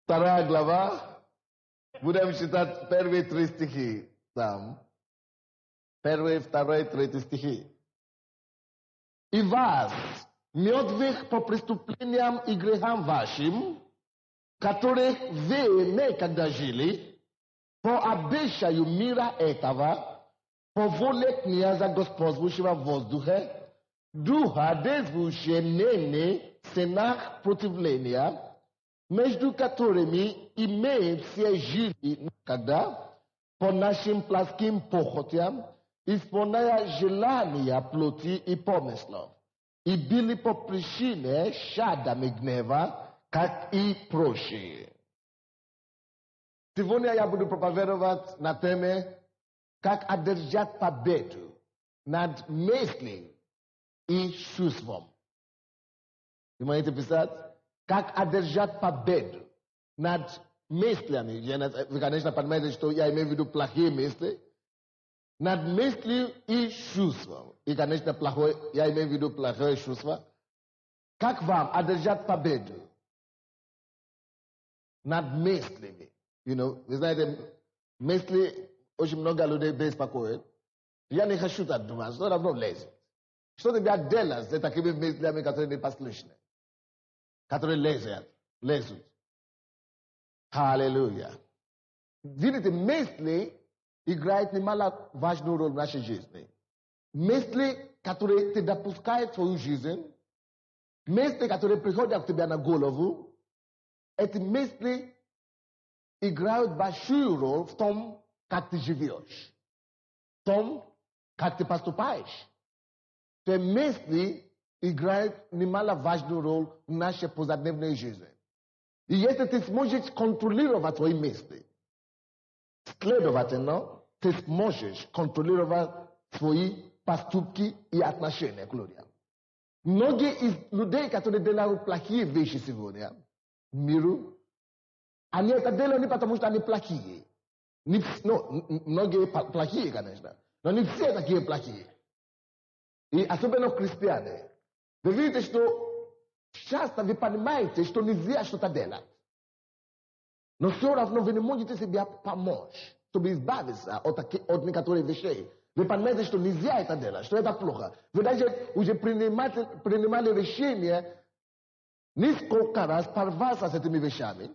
Вторая глава. Будем читать первые 3 стихи там. 1, 2, 3 стихи. «И вас, мертвых по преступлениям и грехам вашим, которых вы некогда жили, по обычаю мира этого, по воле князя господствующего в воздухе, духа, действующего ныне в сынах противления, между которыми и мы все жили некогда, по нашим плотским похотям, исполняя желания плоти и помыслов, и были по причине чадами гнева, как и прочие». Сегодня я буду проповедовать на теме «Как одержать победу над мыслью и чувством». Вы можете писать «Как одержать победу над мыслями». Вы, конечно, понимаете, что я имею в виду плохие мысли. Над мыслью и чувством. И, конечно, я имею в виду плохое чувство. Как вам одержать победу над мыслями? Вы знаете, мысли очень много людей беспокоят. Я не хочу так думать, что равно лезет. Что тебя делать с такими мыслями, которые непослушны? Которые лезут. Аллилуйя. Видите, мысли играют немало важную роль в нашей жизни. Мысли, которые ты допускают в твою жизнь, мысли, которые приходят к тебе на голову, эти мысли играют большую роль в том, как ты живешь, в том, как ты поступаешь. Те мысли играют немало важную роль в нашей повседневной жизни. И если ты сможешь контролировать свои мысли, следовательно, ты сможешь контролировать свои поступки и отношения к людям. Многие из людей, которые делают плохие вещи сегодня в миру, они это делают не потому, что они плохие. Многие плохие, конечно, но не все такие плохие. И особенно христиане. Вы видите, что часто вы понимаете, что нельзя что-то делать. Но все равно вы не можете себе помочь, чтобы избавиться от некоторых вещей. Вы понимаете, что нельзя это делать, что это плохо. Вы даже уже принимали решение несколько раз порваться с этими вещами.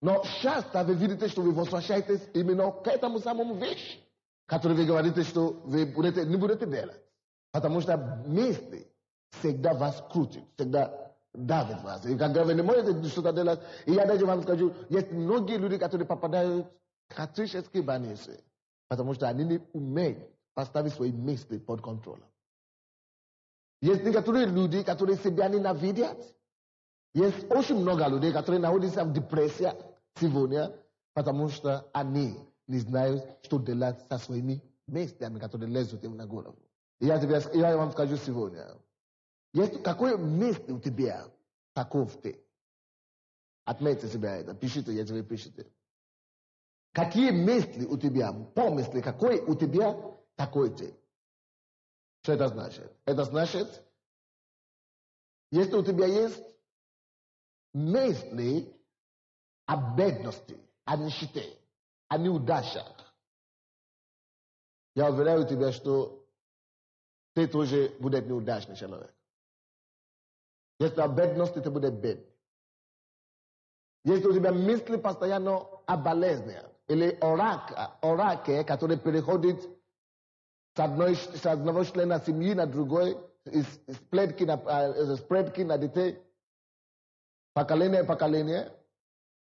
Но часто вы видите, что вы возвращаетесь именно к этому самому вещи, который вы говорите, что вы не будете делать. Потому что мысли всегда вас крутят, всегда давят вас. И когда вы не можете что-то делать, и я даже вам скажу, есть многие люди, которые попадают в критические больницы, потому что они не умеют поставить свои мысли под контролем. Есть некоторые люди, которые себя ненавидят. Есть очень много людей, которые находятся в депрессии сегодня, потому что они не знают, что делать со своими мыслями, которые лезут им на голову. И я вам скажу сегодня, если какое мысли у тебя, таков ты. Отметьте себя это, пишите, если вы пишете. Какие мысли у тебя, помысли, какой у тебя, такой ты. Что это значит? Это значит, если у тебя есть мысли о бедности, о нищете, о неудачах, я уверяю тебя, что ты тоже будешь неудачный человек. Если о бедности, ты будешь бедный. Если у тебя мысли постоянно о болезнях, или о раке, который переходит с одного члена семьи на другой, из сплетки на детей, поколение,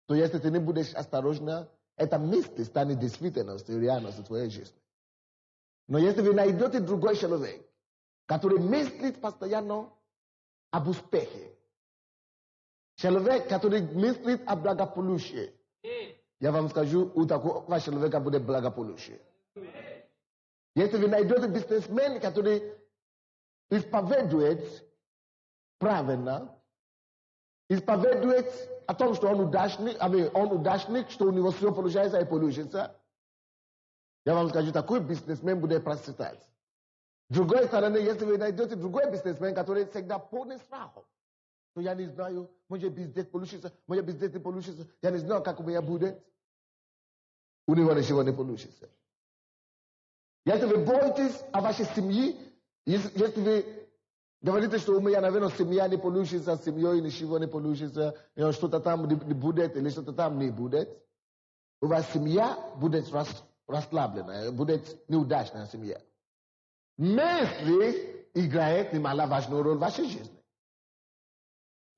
то если ты не будешь осторожна, эта мысль станет действительностью, реальностью твоей жизни. Но если вы найдете другой человек, который мыслит постоянно об успехе, человек, который мыслит о благополучии, я вам скажу, у такого человека будет благополучие. Если вы найдете бизнесмен, который исповедует правильно, исповедует о том, что он удачник, что у него все получается и получится, я вам скажу, такой бизнесмен будет процветать. С другой стороны, если вы найдете другой бизнесмен, который всегда полный страхов, So я не знаю, може пиздец получится, може пиздец не получится. Я не знаю, как у меня будет. У него ничего не получится. Если вы боитесь о вашей семье, если вы говорите, что у меня, наверное, семья не получится, с семьей ничего не получится, что-то там не будет или что-то там не будет, у вас семья будет расслабленная, будет неудачная семья. Мысли играет немаловажную роль в вашей жизни.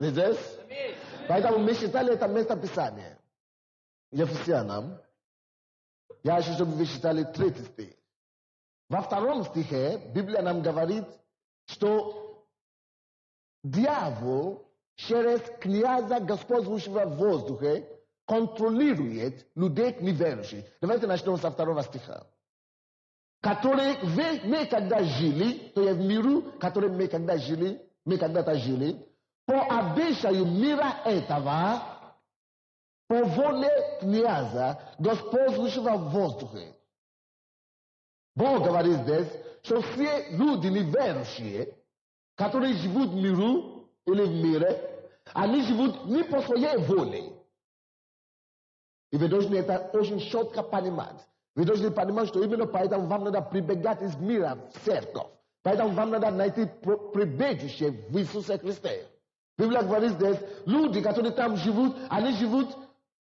Здесь? Поэтому мы читали это местописание. Ефесянам. Я хочу, чтобы вы читали 3 стих. Во 2 стихе Библия нам говорит, что дьявол через князя господствующего в воздухе контролирует людей неверующих. Давайте начнем со 2 стиха. Которые мы когда жили, то есть в миру, который мы когда-то жили, по обычаю мира этого, по воле князя, господствующего в воздухе. Бог говорит здесь, что все люди неверующие, которые живут в миру или в мире, они живут не по своей воле. И вы должны это очень четко понимать. Вы должны понимать, что именно поэтому вам надо прибегать из мира в церковь. Поэтому вам надо найти прибежище в Иисусе Христе. Библия говорит здесь, люди, которые там живут, они живут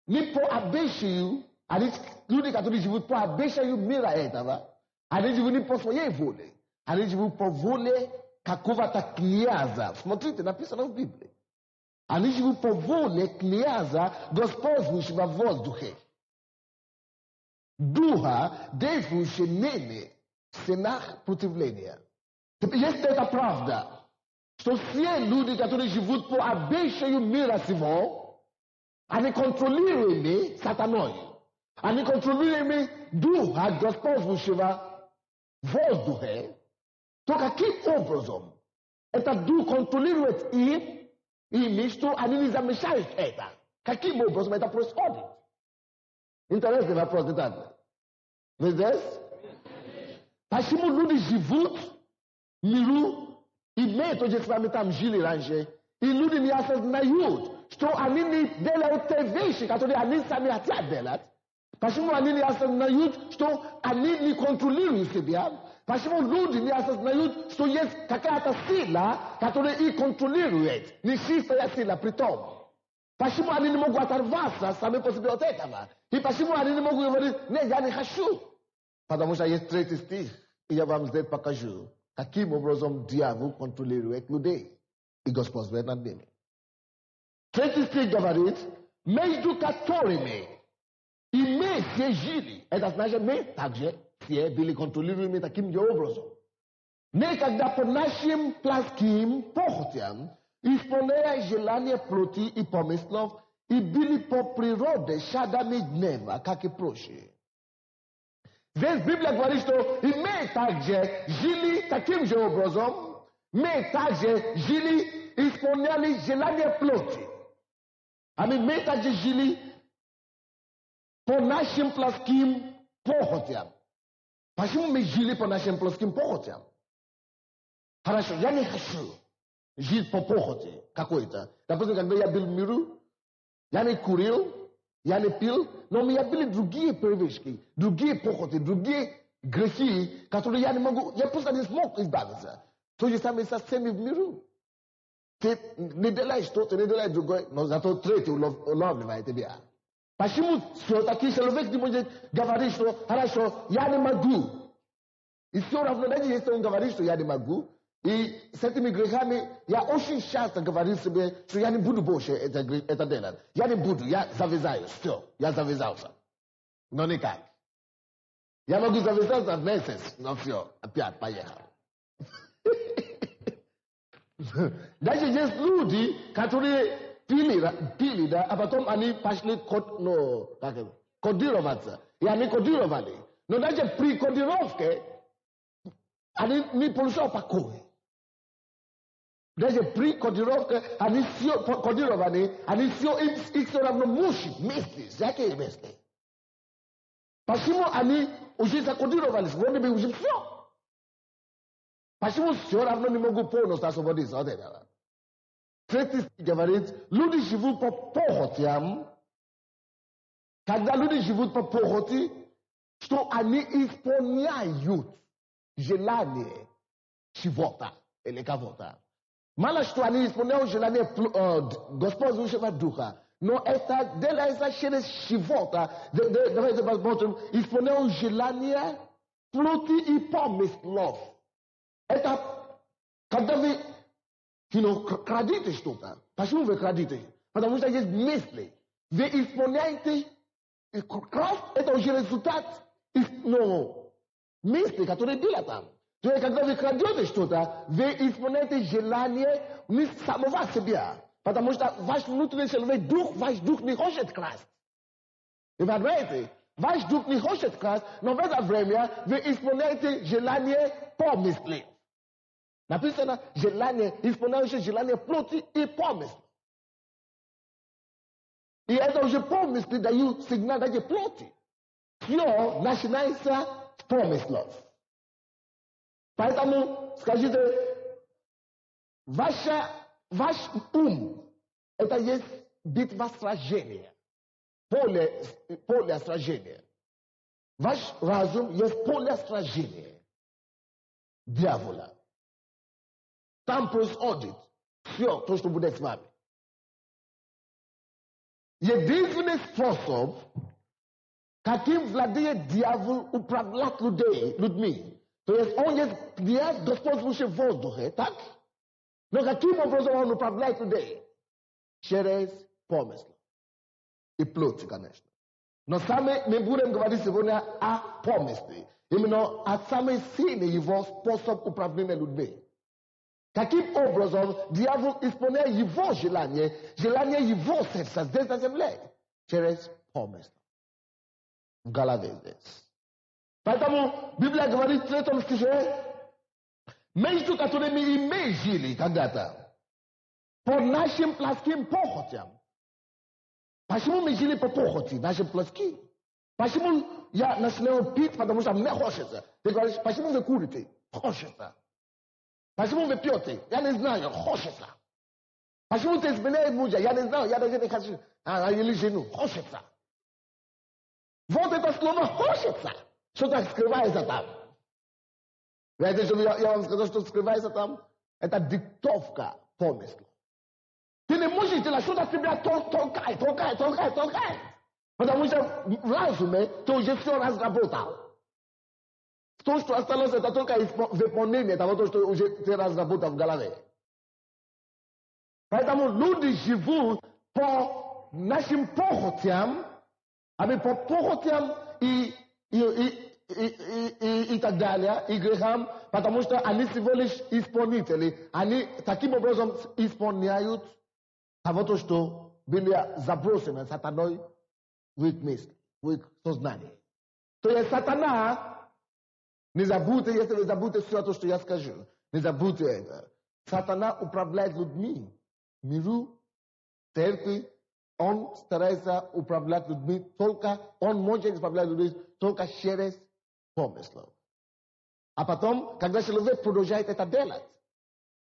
не по обычаю, люди, которые живут по обычаю мира этого, они живут не по своей воле, они живут по воле какого-то князя. Смотрите, написано в Библии. Они живут по воле князя, господствующего в воздухе. Духа, действующего ныне в стенах противления. Если это правда, что все люди, которые живут по обычаю мира сего, они контролируемы сатаной. Они контролируемы духа, господствующего в воздухе, то каким образом этот дух контролирует ими, что они не замечают это? Каким образом это происходит? Интересный вопрос, не так ли? Вы здесь? Почему люди живут в миру, и мы тоже с вами там жили раньше, и люди не осознают, что они не делают те вещи, которые они сами хотят делать? Почему они не осознают, что они не контролируют себя? Почему люди не осознают, что есть какая-то сила, которая их контролирует? Нечистая сила при том. Почему они не могут оторваться сами по себе от этого? И почему они не могут говорить, нет, я не хочу? Потому что есть 3 стих, и я вам здесь покажу, каким образом дьявол контролирует людей и господствует над ними. 3 стих говорит, между которыми и мы все жили. Это значит, мы также все были контролируемы таким же образом. Мы, когда по нашим плотским похотям, исполняя желания плоти и помыслов, и были по природе чадами гнева, как и прочие. Здесь Библия говорит, что и мы также жили таким же образом, мы также жили, исполняли желания плоти. Мы также жили по нашим плотским похотям. Почему мы жили по нашим плотским похотям? Хорошо, я не хочу жить по похоти какой-то. Допустим, когда я был в миру, я не курил, я не пил, но у меня были другие привычки, другие похоти, другие грехи, которые я не могу, я просто не смог избавиться. То же самое со всеми в миру. Ты не делаешь что-то, не делаешь другое, но зато третий улавливает тебя. Почему все-таки человек не может говорить, что хорошо, я не могу? И все равно, даже если он говорит, что я не могу, и с этими грехами я очень часто говорю себе, что я не буду больше это делать. Я не буду, я завязаюсь, все, я завязался. Но никак. Я могу завязаться в месяц, но все, опять поехал. Даже есть люди, которые пили, да, а потом они пошли кодироваться. И они кодировали. Но даже при кодировке они не получили покой. Даже при кодировке они все кодировали, они все их все равно муши, вместе, всякие вместе. Почему они уже закодировались, вроде бы уже все? Почему все равно не могут полностью освободиться от этого? 30 говорит, люди живут по похотям, когда люди живут по похоти, что они исполняют желание чего-то или кого-то. Мало что они исполняют желание Господнего Духа, но это делается через чего-то. Давайте посмотрим, исполняют желание плоти и помыслов. Это когда вы крадите что-то. Почему вы крадите? Потому что есть мысли. Вы исполняете красть, это уже результат мысли, которые были там. То есть, когда вы крадете что-то, вы исполняете желание не самого себя. Потому что ваш внутренний человек, ваш дух не хочет красть. И вы знаете, ваш дух не хочет красть, но в это время вы исполняете желание помыслов. Написано, исполняющее желание плоти и помыслов. И это уже помыслы дают сигнал эти плоти. Все начинается с помыслов. Поэтому, скажите, ваш ум, это есть битва сражения, поле сражения. Ваш разум есть поле сражения дьявола. Там происходит все то, что будет с вами. Единственный способ, каким владеет дьявол управлять людьми, то есть он есть господствующий в воздухе, так? Но каким образом он управляет людей? Через помыслы. И плоти, конечно. Но мы будем говорить сегодня о помысле. Именно о самый сильный его способ управления людьми. Каким образом дьявол исполняет его желание его сердца здесь на земле? Через помыслы. В Галатах здесь. Поэтому Библия говорит в 3 стихе, между которыми и мы жили когда-то, по нашим плотским похотям. Почему мы жили по похоти, нашим плотским? Почему я начинаю пить, потому что мне хочется? Ты говоришь, почему вы курите? Хочется. Почему вы пьете? Я не знаю, хочется. Почему ты изменяешь мужа? Я не знаю, я даже не хочу. Или жену, хочется. Вот это слово хочется. Что так скрывается там? Знаете, что я вам сказал, что скрывается там? Это диктовка помысла. Ты не можешь делать что-то тебя толкает. Потому что в разуме ты уже все разработал. То, что осталось, это только выполнение того, что уже ты разработал в голове. Поэтому люди живут по нашим похотям, по похотям и так далее, и грехам, потому что они всего лишь исполнители. Они таким образом исполняют того, что были заброшены сатаной в их мысли, в их сознании. То есть сатана, не забудьте, если вы забудете все то, что я скажу, не забудьте это. Сатана управляет людьми, миру, церкви. Он старается управлять людьми он может управлять людьми только через помыслов. А потом, когда человек продолжает это делать,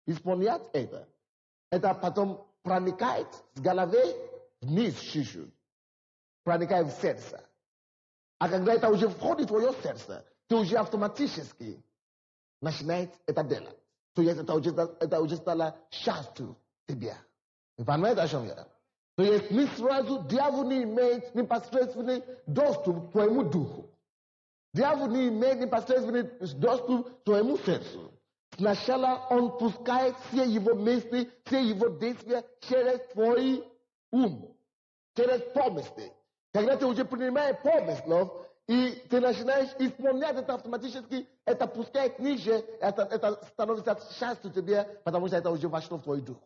исполнять это потом проникает с головы вниз чуть-чуть, проникает в сердце. А когда это уже входит в твое сердце, ты уже автоматически начинаешь это делать. То есть это уже стало частью тебя. Вы понимаете, о чем я? То есть не сразу дьявол не имеет непосредственный доступ к твоему духу. Дьявол не имеет непосредственный доступ к твоему сердцу. Сначала он пускает все его мысли, все его действия через твой ум, через помыслы. Когда ты уже принимаешь помыслов, и ты начинаешь исполнять это автоматически, это пускает ниже, это становится частью тебе, потому что это уже вошло в твой дух.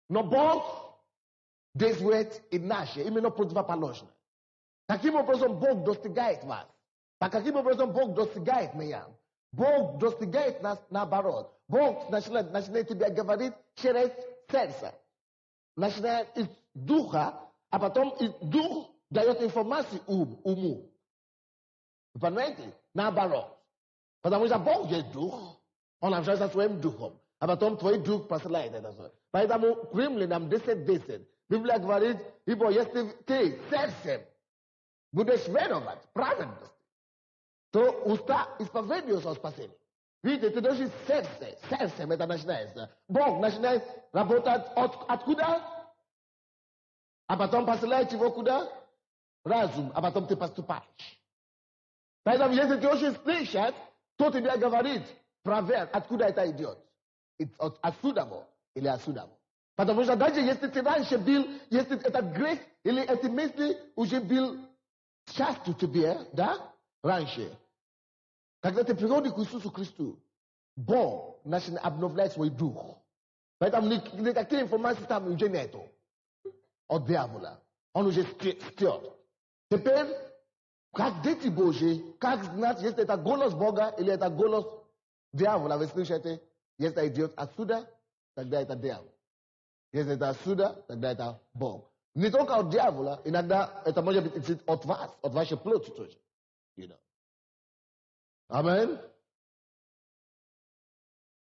Но Бог действует иначе, именно противоположно. Каким образом Бог достигает вас? Каким образом Бог достигает меня? Бог достигает нас наоборот. Бог начинает тебя говорить через сердце. Начинает из духа, а потом из дух дает информацию уму. Вы понимаете? Наоборот. Потому что Бог есть дух, он общается своим духом. А потом твой дух посылает это. Поэтому к римлянам 10:10 Библия говорит, ибо если ты сердцем будешь веровать праведности, то уста исповедуются о спасении. Видите, ты должен сердцем это начинается. Бог начинает работать откуда? А потом посылает его куда? Разум, а потом ты поступаешь. Поэтому, если ты очень слышишь, то тебе говорит, проверь, откуда это идет. Отсюда или отсюда. Потому что даже если ты раньше был, если этот грех или эти мысли уже был частью тебе, да, раньше, когда ты приходишь к Иисусу Христу, Бог начинает обновлять свой дух. Поэтому никакие информации там уже нету. От дьявола. Он уже стер. Теперь, как дети Божьи, как знать, если это голос Бога или это голос дьявола, вы слышите? Если это идет отсюда, тогда это дьявол. Если это отсюда, тогда это Бог. Не только от дьявола, иногда это может быть от вас, от вашей плоти тоже. You know. Амен.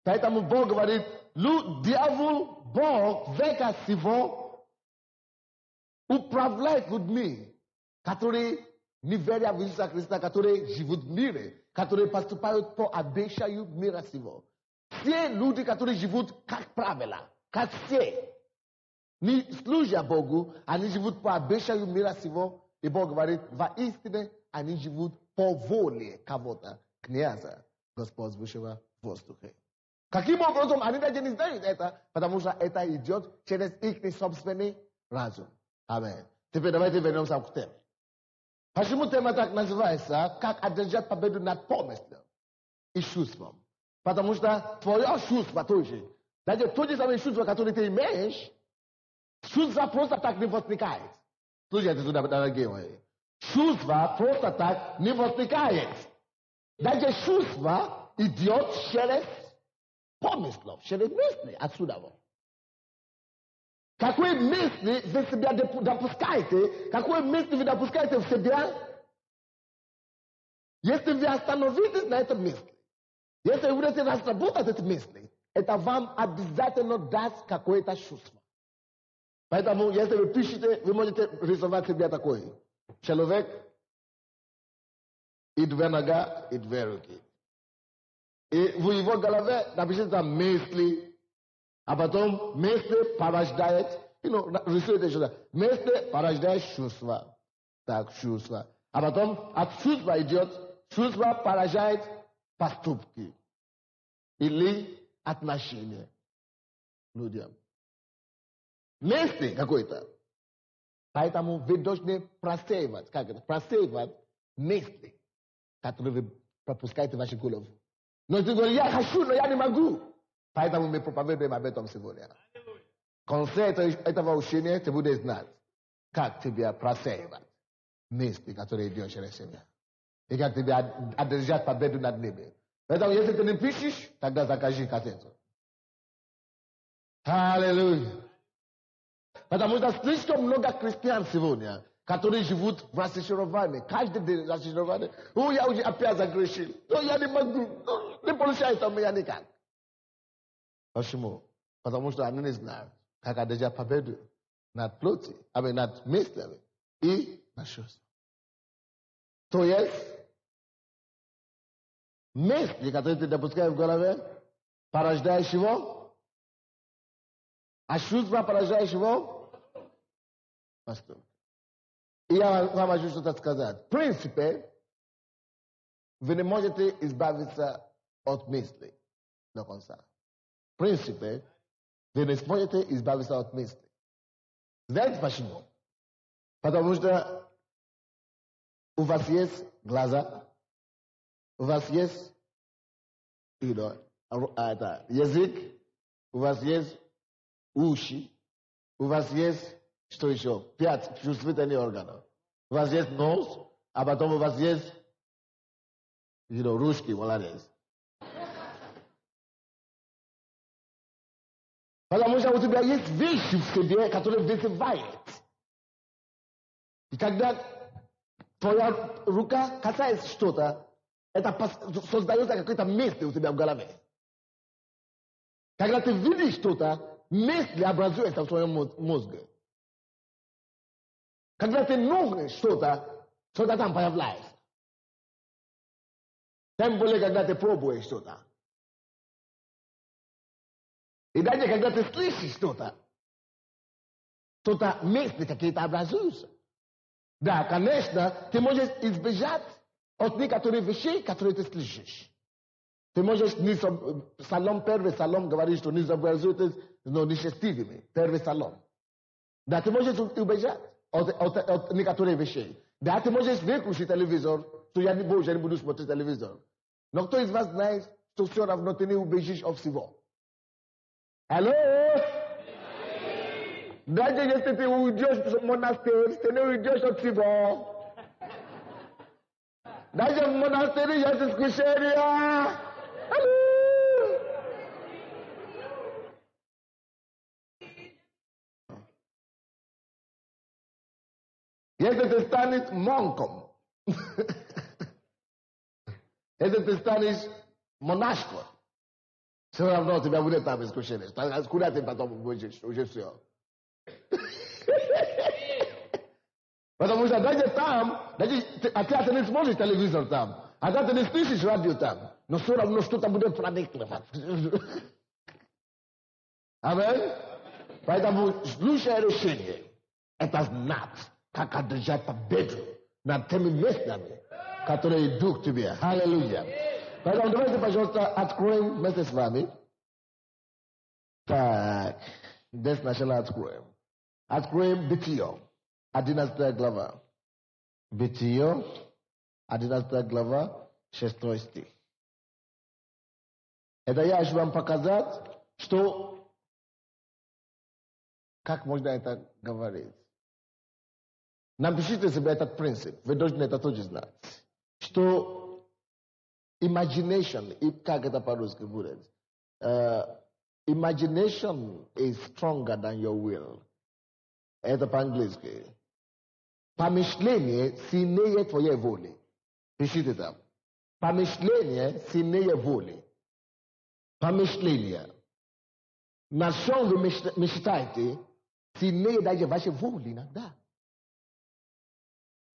Поэтому Бог говорит, дьявол, Бог, века сего, управляет людьми, которые не верят в Иисуса Христа, которые живут в мире, которые поступают по обещанию мира сего. Все люди, которые живут как правило, как все, не служат Богу, они живут по обещанию мира сего, и Бог говорит, воистине они живут по воле кого-то, князя, Господь высшего воздуха. Каким образом они даже не знают это, потому что это идет через их собственный разум. Аминь. Теперь давайте вернемся к теме. Почему тема так называется, как одержать победу над помыслом и чувством? Потому что твое чувство тоже, даже то же самое чувство, которое ты имеешь, чувство просто так не возникает. Слушайте сюда, дорогие мои. Чувство просто так не возникает. Даже чувство идет через помыслов, через мысли отсюда. Какие мысли вы себя допускаете, какие мысли вы допускаете в себя, если вы остановитесь на этом мысли, если вы будете разработать эти мысли, это вам обязательно даст какое-то чувство. Поэтому, если вы пишете, вы можете рисовать себе такое. Человек и две нога, и две руки. И в его голове напишите там мысли, а потом мысли порождает, рисуйте сюда, мысли порождает чувства. Так, чувства. А потом от чувства идет, чувство порождает поступки. Или отношения людям. Мысли какой-то. Поэтому вы должны просеивать, просеивать мысли, которые вы пропускаете в вашу голову. Но ты говоришь, я хочу, но я не могу. Поэтому мы проповедуем об этом сегодня. В конце этого учения ты будешь знать, как тебе просеивать мысли, которые идут через себя. И как тебе одержать победу над ними. Поэтому, если ты не пишешь, тогда закажи кассету. Аллилуйя. Потому что слишком много христиан сегодня, которые живут в разочаровании. Каждый день разочарование. Я уже опять загрешил. Я не могу. Не получается у меня никак. Почему? Потому что они не знают, как одержать победу над плотью, над мыслями и над чувством. То есть, мысли, которые ты допускаешь в голове, порождают чего? А чувства порождают чего? Поступки. И я вам хочу что-то сказать. В принципе, вы не можете избавиться от мыслей до конца. В принципе, вы не сможете избавиться от мыслей. Знаете почему? Потому что у вас есть глаза, у вас есть язык, у вас есть уши, у вас есть, что еще? 5 чувствительных органов. У вас есть нос, а потом у вас есть ручки, молодец. Потому что у тебя есть вещи в себе, которые вызывают. И когда твоя рука касается что-то, это создается какое-то место у тебя в голове. Когда ты видишь что-то, мысли образуются в своем мозге. Когда ты нужно что-то там появляется. Тем более, когда ты пробуешь что-то. И даже когда ты слышишь что-то мысли какие-то образуются. Да, конечно, ты можешь избежать от некоторых вещей, которые ты слышишь. Ты можешь, Псалом, первый Псалом говорит, что не образуйтесь нечестивыми. Первый Псалом. Да, ты можешь убежать от некоторых вещей. Да, ты можешь выключить телевизор, что я не буду смотреть телевизор. Но кто из вас знает, что все равно ты не убежишь от всего? Алло? Даже если ты уйдешь в монастырь, ты не уйдешь от всего. Даже в монастыре есть искушения. Алло? Если ты станешь монком, если ты станешь монашком, все равно у тебя будет там искушение. Куда ты потом будешь? Уже все. Потому что даже там, ты не смотришь телевизор там, ты не слышишь радио там, но все равно что-то будет проникновать. Аминь? Поэтому лучшее решение – это знать, как одержать победу над теми местами, которые идут к тебе. Аллилуйя. Поэтому давайте, пожалуйста, откроем вместе с вами. Так, здесь сначала откроем. Откроем Бытие, 11 глава. Бытие, 11 глава, 6 стих. Это я хочу вам показать, что... Как можно это говорить? Напишите себе этот принцип. Вы должны это тоже знать. Что imagination, и как это по-русски будет? Imagination is stronger than your will. Это по-английски. Помышление сильнее твоей воли. Пишите там. Помышление сильнее воли. Помышление. На чем вы мечтаете, сильнее даже вашей воли иногда.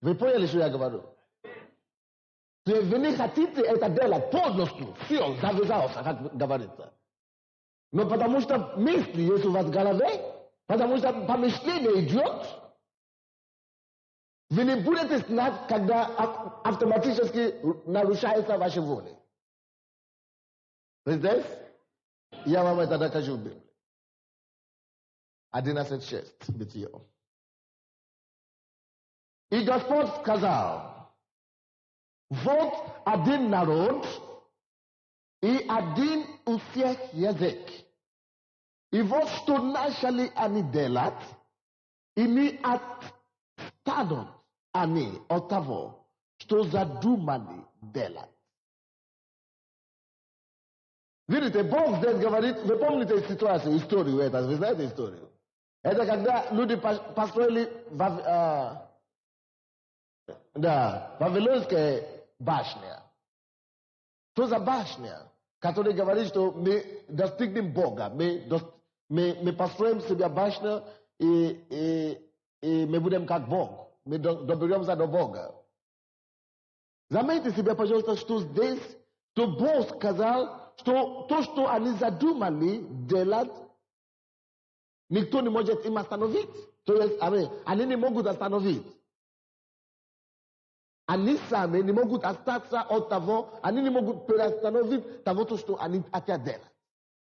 Вы поняли, что я говорю? То есть вы не хотите это делать полностью, все, завязался, как говорится. Но потому что мысли есть у вас в голове, потому что помышление идет, вы не будете знать, когда автоматически нарушается ваша воля. Вы здесь? Я вам это докажу в Библии. 11:6, Бытие. И Господь сказал, вот один народ и один у всех язык. И вот что начали они делать, и не отстанут они от того, что задумали делать. Видите, Бог здесь говорит, вы помните ситуацию, историю это, вы знаете историю? Это когда люди построили Вавилонская башня. Что за башня, которая говорит, что мы достигнем Бога, мы построим себе башню, и мы будем как Бог, мы доберемся до Бога. Заметьте себе, пожалуйста, что здесь, что Бог сказал, что то, что они задумали делать, никто не может им остановить. То есть, они не могут остановить. Они сами не могут остаться от того, они не могут переостановить того, что они хотят делать.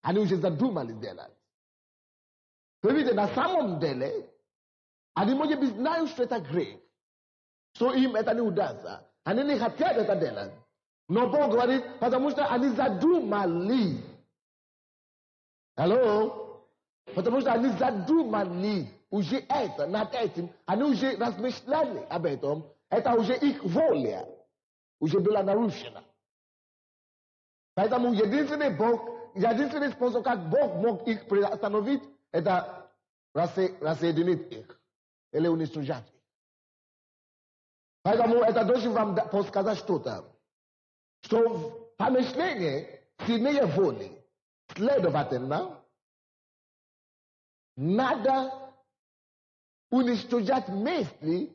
Они уже задумали делать. Вы видите, на самом деле, они, может быть, знают, что это грех. Что им это не удастся. Они не хотят это делать. Но Бог говорит, потому что они задумали. Алло? Потому что они задумали уже это, над этим. Они уже размышляли об этом. Это уже их воля. Уже была нарушена. Поэтому единственный способ, как Бог мог их приостановить, это рассоединить их. Или уничтожать их. Поэтому это должен вам подсказать что-то. Что помышление сильнее воли. Следовательно, nada unistojat mesli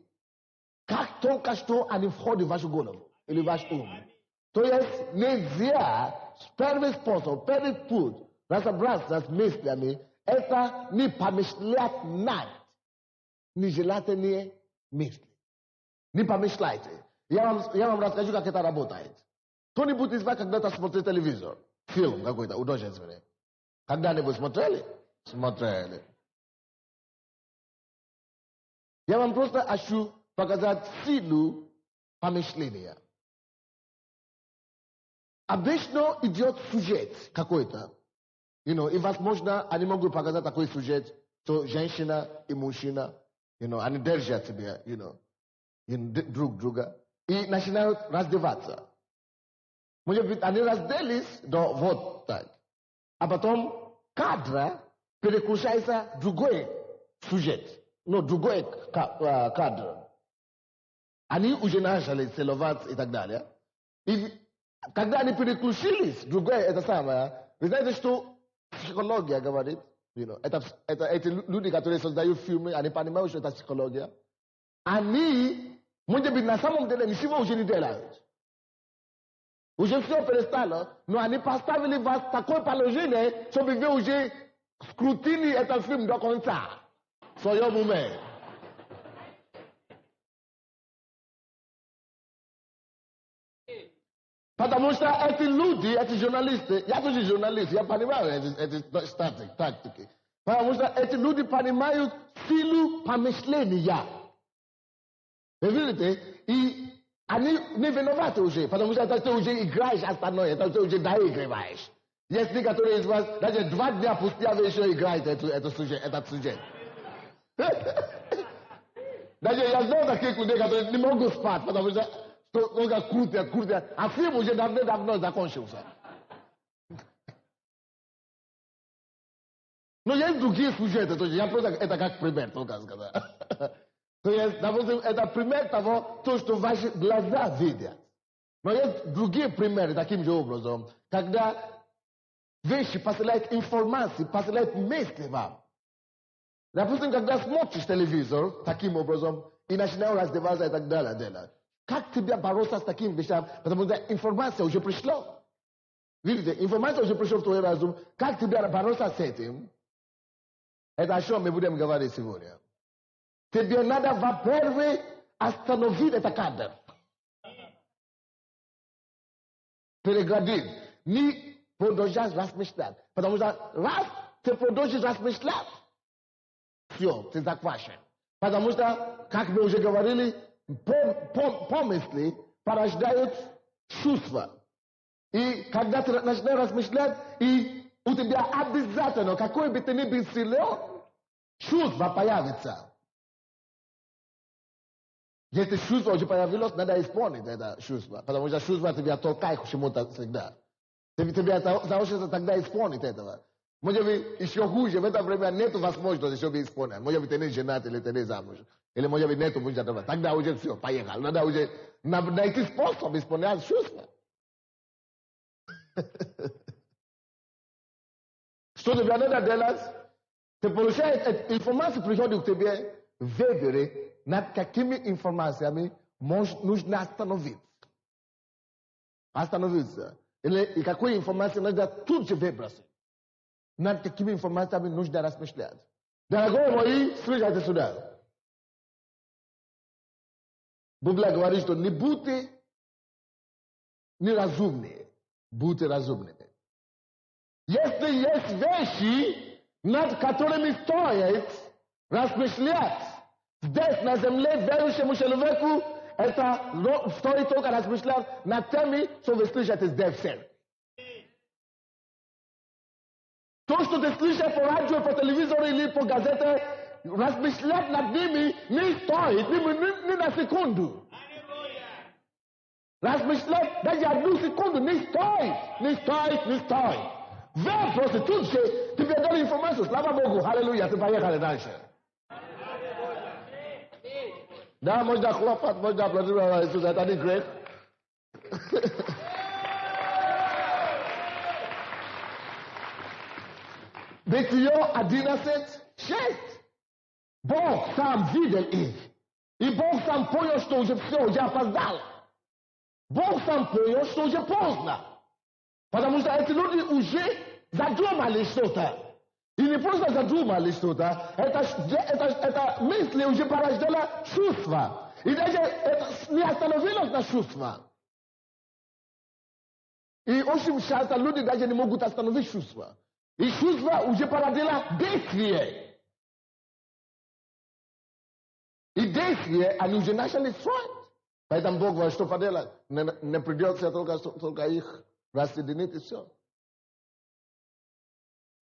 kak to kasto ani vchody waszego głowy, ili wasz To jest nedzia, perwy sposób, perwy put, nasa bras, nas mesli ami, eta ni pomyśleć nad, ni żelate nie myśli. Nie pomyślajcie. Ja wam расскажу, как это работает. Кто-нибудь из вас когда-то смотрел телевизор? Фильм какой-то, художественный. Когда-нибудь смотрели? Смотрели. Я вам просто хочу показать силу помышления. Обычно идет сюжет какой-то. И, возможно, они могут показать такой сюжет, что женщина и мужчина, они держат себя, друг друга, и начинают раздеваться. Может быть, они разделись до вот так. А потом кадра переключается в другой сюжет, другой кадр. Они уже начали целоваться и так далее. И когда они переключились, другое это самое, вы знаете, что психология говорит, эти люди, которые создают фильмы, они понимают, что это психология. Они, может быть, на самом деле ничего уже не делают. Уже все перестало, но они поставили вас в такое положение, чтобы вы уже скрутили этот фильм до конца. В своем уме. Потому что эти люди, эти журналисты, я тоже журналист, я понимаю эти тактики. Потому что эти люди понимают силу помышления. Вы видите? И они не виноваты уже, потому что это ты уже играешь остальное, это ты уже доигрываешь. Есть некоторые из вас, даже 2 дня спустя вы еще играете этот сюжет. Даже я знаю таких людей, которые не могут спать, потому что только крутят, а фильм уже давно закончился. Но есть другие сюжеты, я просто это как пример только сказал. То есть, допустим, это пример того, что ваши глаза видят. Но есть другие примеры таким же образом, когда вещи посылают информацию, посылают мысли вам. Допустим, когда смотришь телевизор таким образом и начинаешь раздеваться и так далее. Как тебе бороться с таким вещам? Потому что информация уже пришла. Видите, информация уже пришла в твой разум. Как тебе бороться с этим? Это о чем мы будем говорить сегодня. Тебе надо, во-первых, остановить этот кадр. Преградить. Не продолжать размышлять. Потому что раз ты продолжишь размышлять, все, ты захвачен. Потому что, как мы уже говорили, помысли порождают чувства. И когда ты начинаешь размышлять, и у тебя обязательно, какой бы ты ни был силен, чувство появится. Если чувство уже появилось, надо исполнить это чувство. Потому что чувство тебя толкает к чему-то всегда. Тебе заучится тогда исполнить этого. Может быть, еще хуже, в это время нет возможности, чтобы исполнить. Может быть, ты не женат или ты не замуж. Или, может быть, нет мужа. Тогда уже все, поехал. Надо уже найти способ исполнять чувства. Что тебе надо делать? Ты получаешь информацию, приходит к тебе, выбери, над какими информациями нужно остановиться. Остановиться. Или какую информацию надо тут же выбросить. Над какими информациями нужно размышлять. Дорогой мой, слушайте сюда. Библия говорит, что не будьте неразумные, будьте разумными. Если есть вещи, над которыми стоит размышлять, здесь на земле верующему человеку, это стоит только размышлять над теми, что вы слышите здесь в церкви. То, что ты слышишь по радио, по телевизору или по газете, размышлять над ними не стоит ни на секунду. Размышлять даже 1 секунду не стоит. Вы просто тут же тебе дали информацию, слава Богу, аллилуйя, ты поехали дальше. Да, можно хлопать, можно аплодировать Иисуса, это не грех. Бытие 11, Shit! Bog sam videl ich. I Bog sam pojął, że все, я опоздал. Бог сам понял, что уже поздно. Потому что эти люди уже задумали что-то. И не просто задумали что-то, это мысли уже порождало чувства. И даже это не остановилось на чувства. И очень часто люди даже не могут остановить чувства. И чувства уже породило действие. И действие, они уже начали строить. Поэтому Бог говорит, что поделать? Не придется только их рассоединить и все.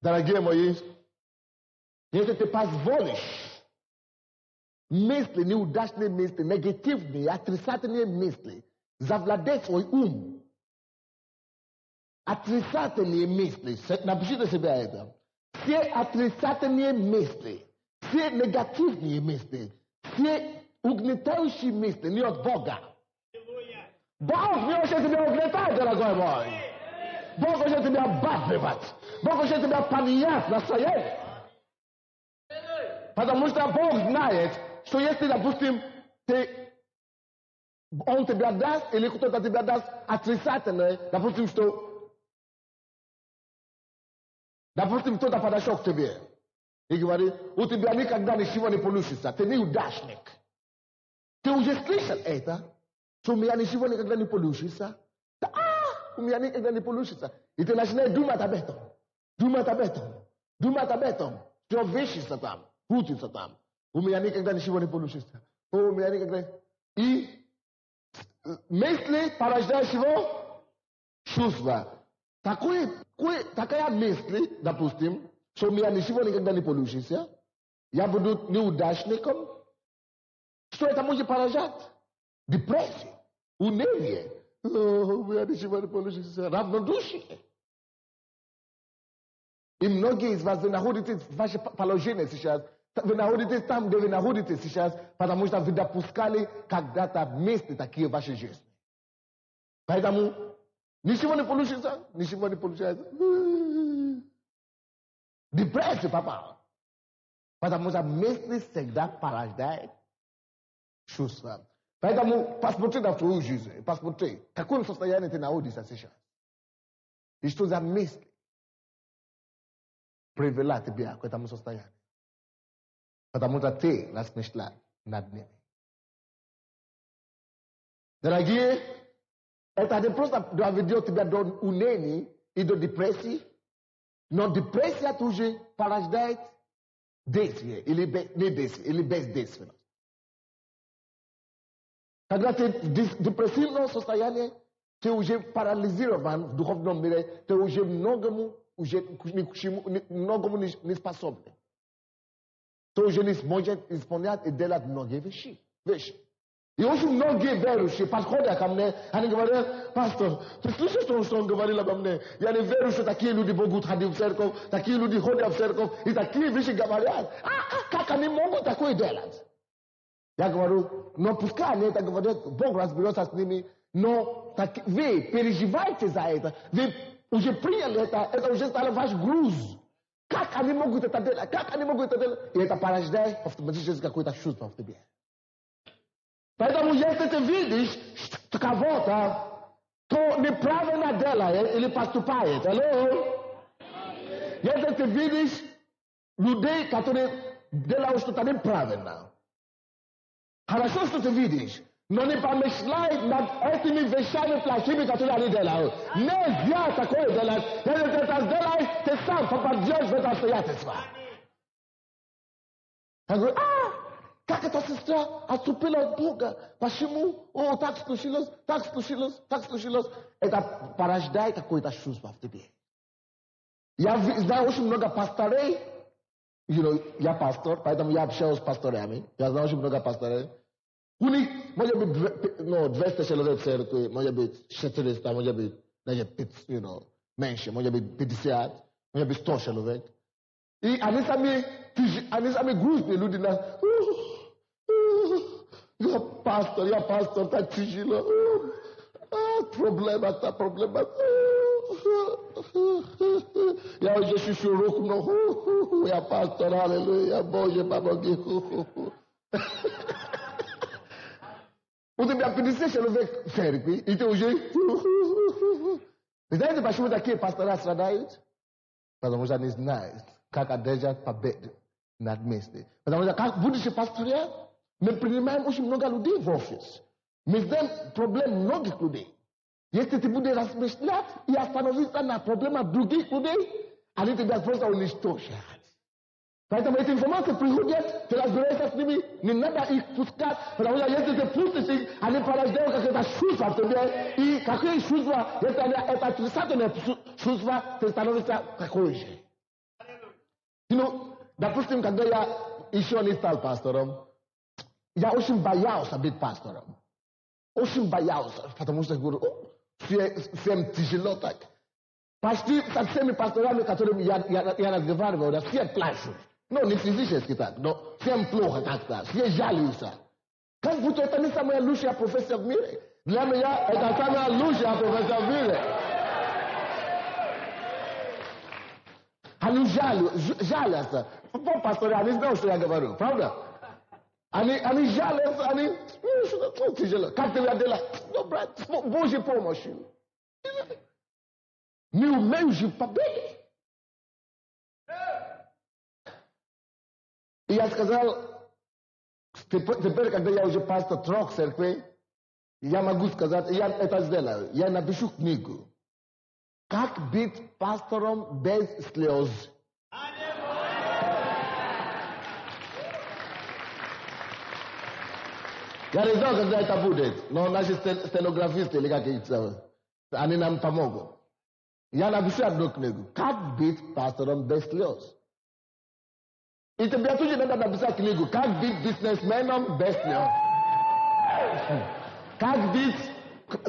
Дорогие мои, если ты позволишь мысли, неудачные мысли, негативные, отрицательные мысли завладеть свой ум, отрицательные мысли, напишите себе это, все отрицательные мысли, все негативные мысли, все угнетающие мысли не от Бога. Бог не хочет тебя угнетать, дорогой мой. Бог хочет тебя обманывать. Бог хочет тебя поменять настроение. Потому что Бог знает, что если, допустим, Он тебя даст, или кто-то тебя даст отрицательное, допустим, кто-то подошел к тебе и говорит, у тебя никогда ничего не получится, ты неудачник. Ты уже слышал это, что у меня ничего никогда не получится? У меня никогда не получится. И ты начинаешь думать об этом. Думать об этом. Все вещится там, крутится там. У меня никогда ничего не получится. У меня никогда... И мысли порождают чего? Чувства. Такая мысль, допустим, что у меня ничего никогда не получится, я буду неудачником. Что это может порождать? Депрессию, уныние. У меня ничего не получится. Равнодушие. И многие из вас, вы находитесь в ваше положение сейчас, вы находитесь там, где вы находитесь сейчас, потому что вы допускали когда-то мысли такие в вашей жизни. Поэтому ничего не получится, ничего не получается. Депрессия, папа. Потому что мысли всегда порождают чувства. Поэтому посмотри на твою жизнь, посмотри, в каком состоянии ты находишься сейчас. И что за мысли привела тебя к этому состоянию. Потому что ты размышлял над ними. Дорогие, это не просто доведет тебя до уныния и до депрессии, но депрессия тоже порождает действие или бездействие. Когда ты в депрессивном состоянии, ты уже парализирован в духовном мире, ты уже многому не способен. Ты уже не сможешь исполнять и делать многие вещи. И очень многие верующие подходят ко мне, они говорят, пастор, ты слышишь, что он говорил обо мне? Я не верю, что такие люди могут ходить в церковь, такие люди ходят в церковь, и такие вещи говорят. Как они могут такое делать? Я говорю, но пускай они это говорят, Бог разберется с ними, но вы переживаете за это, вы уже приняли это уже стало ваш груз. Как они могут это делать? И это порождает автоматически какое-то чувство в тебе. Поэтому если ты видишь кого-то, кто неправильно делает или поступает, если ты видишь людей, которые делают что-то неправильно, хорошо, что ты видишь, но не помышляй над этими вещами плохими, которые они делают. Нельзя такое делать. Если ты это сделаешь, ты сам попадешь в это обстоятельство. Я говорю, как эта сестра отступила от Бога? Почему? Так случилось. Это порождает какое-то чувство в тебе. Я знаю очень много пасторей. Я пастор, поэтому я общаюсь с пасторами. Я знаю очень много пасторей. У них может быть 200 человек в церкви, может быть 400, может быть даже меньше, может быть 50, может быть 100 человек. И они сами грустные люди. Я пастор, так тяжело. Проблема. Я уже шучу руку, но я пастор, аллилуйя, Боже, помоги. У тебя 50 человек в церкви, и ты уже... Вы знаете, почему такие пастора страдают? Потому что они знают, как одержать победу над местом. Потому что, как будучи пастырем, мы принимаем очень много людей в офис. Мы знаем проблем многих людей. Если ты будешь размышлять и остановиться на проблемах других людей, они тебя просто уничтожат. Поэтому эти информации приходят, ты разбираешься с ними, не надо их пускать, потому что если ты пустишь их, они порождают какие-то чувства в тебе, и какие чувства, если это отрицательные чувства, ты становишься такой же. Допустим, когда я еще не стал пастором, я очень боялся быть пастором. Очень боялся, потому что я говорю, всем тяжело так. Почти со всеми пасторами, которыми я разговаривал, все плачут. Не физически так, но всем плохо как-то, все жалуются. Как будто это не самая лучшая профессия в мире. Для меня это самая лучшая профессия в мире. Они жалятся. Пасторы, они знают, что я говорю, правда? Они жалятся, они... что тяжело. Как тебе дела? Брат, с Божьей помощью. Не умеешь победить. И я сказал, теперь, когда я уже пастор 3 церквей, я могу сказать, я это сделаю. Я напишу книгу. Как быть пастором без слез. Я не знаю, когда это будет, но наши стенографисты, они нам помогут. Я напишу одну книгу. Как быть пастором без слез. И тебе тоже надо написать книгу. Как быть бизнесменом без слез. Как быть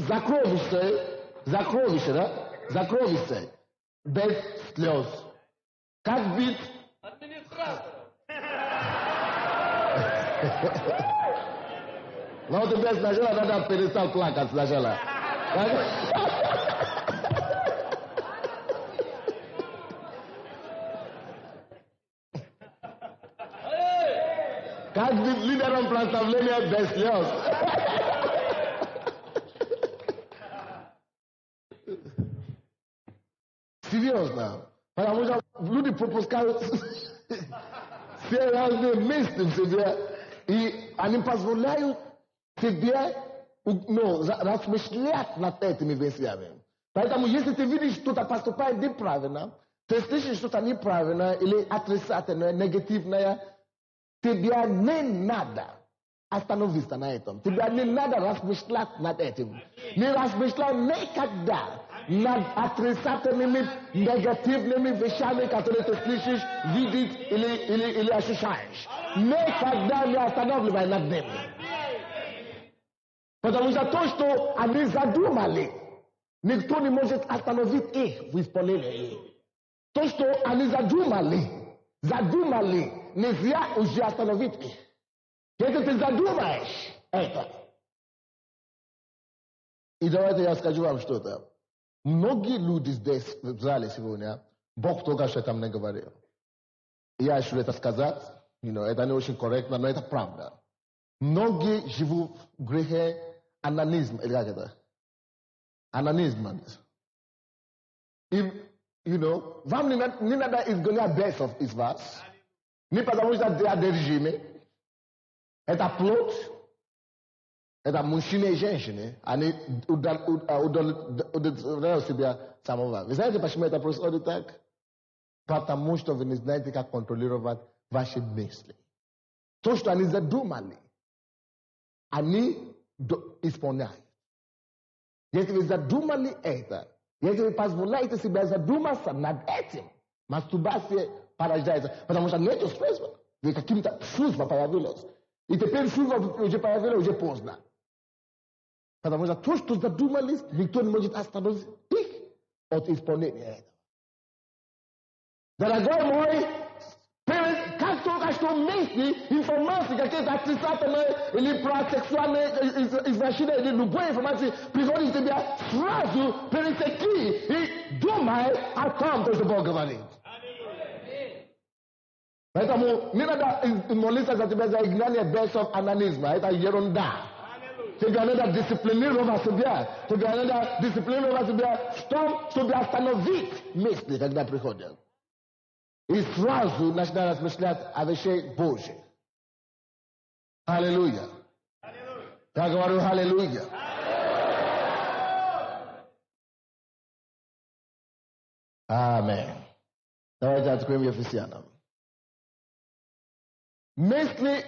закровище без слез. Как быть администратор. Но тебе сначала надо перестать плакать сначала. Как быть лидером прославления без слез. Серьезно. Потому что люди пропускают все разные мысли в себе, и они позволяют тебе размышлять над этими вещами. Поэтому, если ты видишь, что-то поступает неправильно, ты слышишь что-то неправильное или отрицательное, негативное, тебе не надо остановиться на этом. Тебе не надо размышлять над этим. Не размышляй никогда над отрицательными, негативными вещами, которые ты слышишь, видишь или ощущаешь. Никогда не останавливай над ними. Потому что то, что они задумали, никто не может остановить их в исполнении. То, что они задумали, нельзя уже остановить их. Если ты задумаешь это. И давайте я скажу вам что-то. Многие люди здесь в зале сегодня, Бог только что там не говорил. Я хочу это сказать, это не очень корректно, но это правда. Многие живут в грехе анонизма, или как это? Анонизма. И, вам не надо изгонять бес из вас, не потому что ты одержимый. Это плод. Это мужчины и женщины. Они удовлетворяют себя самого. Вы знаете, почему это происходит так? Потому что вы не знаете, как контролировать ваши мысли. То, что они задумали, они исполняют. Если вы задумали это, если вы позволяете себе задуматься над этим, мастурбация порождается. Потому что нет средства. Вы каким-то чувством появилось. И теперь чувство уже появилось, уже поздно. Потому что то, что задумались, никто не может остановить их от исполнения этого. Дорогой мой, как только što misli informacije kakve atricatane ili proseksualne izvršine ili любой информации приходит к тебе сразу пересеки и думай о том, что Бог говорит. Поэтому не надо молиться за тебя за изгнание бесов анонизма. Это ерунда. Тебе надо дисциплинировать себя. Тебе надо дисциплинировать себя в том, чтобы остановить мысли, когда приходят. И сразу начинать размышлять о вещах Божьих. Аллилуйя. Я говорю аллилуйя. Аминь. Давайте откроем Ефесянам. Мысли,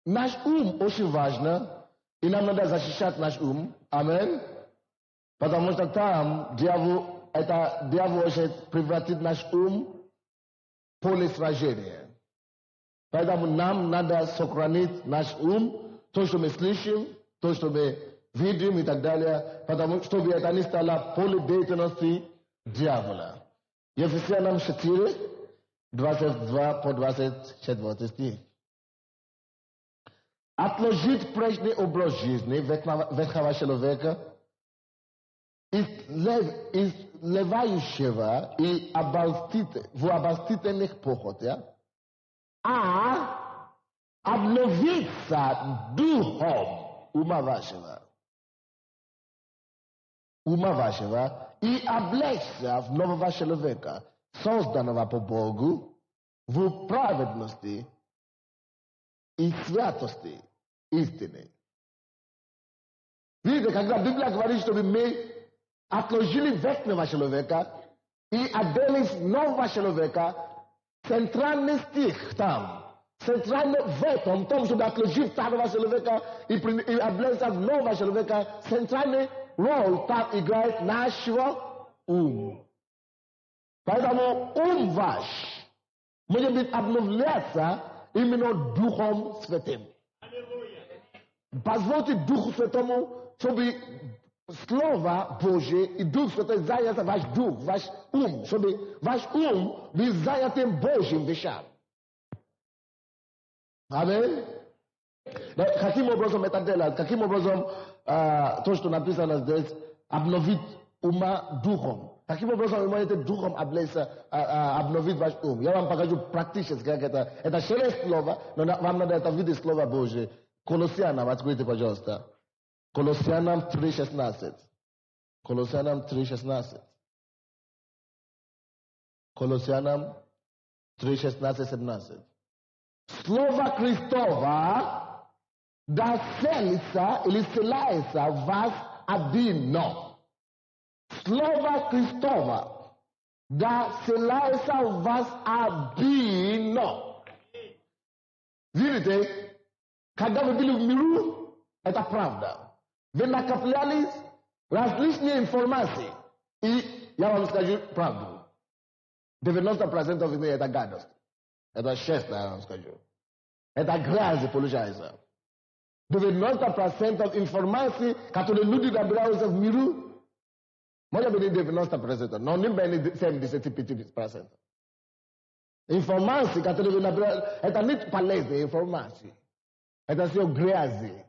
наш ум очень важно, и нам надо защищать наш ум. Аминь. Потому что там дьявол может превратить наш ум в поле сражения. Поэтому нам надо сохранить наш ум, то, что мы слышим, то, что мы видим и так далее, потому что чтобы это не стало поле деятельности дьявола. Ефесянам 4, 22 по 24 стих. Отложить прежний образ жизни ветхого человека, изливающего и в обольстительных похотях, а обновиться духом ума вашего и облечься в нового человека, созданного по Богу в праведности и святости истины. Видите, когда Библия говорит, чтобы мы отложили вечного человека и оделись нового человека, центральный стих там, центральный в этом, том, чтобы отложить старого человека и облечься в нового человека, центральный роль там играет нашего ум. Поэтому ум ваш может быть обновляться именно Духом Святым. Позвольте Духу Святому, чтобы Слово Божие и Дух Святой занялся ваш дух, ваш ум, чтобы ваш ум был занятым Божьим вещам. Аминь. Каким образом это делать? Каким образом то, что написано здесь, обновить ума духом? Каким образом вы можете духом обновить ваш ум? Я вам покажу практически, как это. Это через слово, но вам надо это видеть слово Божие. Колоссянам, откройте, пожалуйста. Колоссянам 3:16. Колоссянам 3:16. Колоссянам 3:16-17. Слово Христово да селится или селяется в вас одино. Слово Христово да селяется в вас одино. Видите, когда вы были в миру, это правда. Вы накоплялись различные информации. И я вам скажу правду. 90% из них это гадость. Это честно, я вам скажу. Это грязь получается. 90% информации, которые люди набираются в миру, может быть 90%, но не более 75%. Информации, которые вы набираете, это не полезная информация. Это все грязь.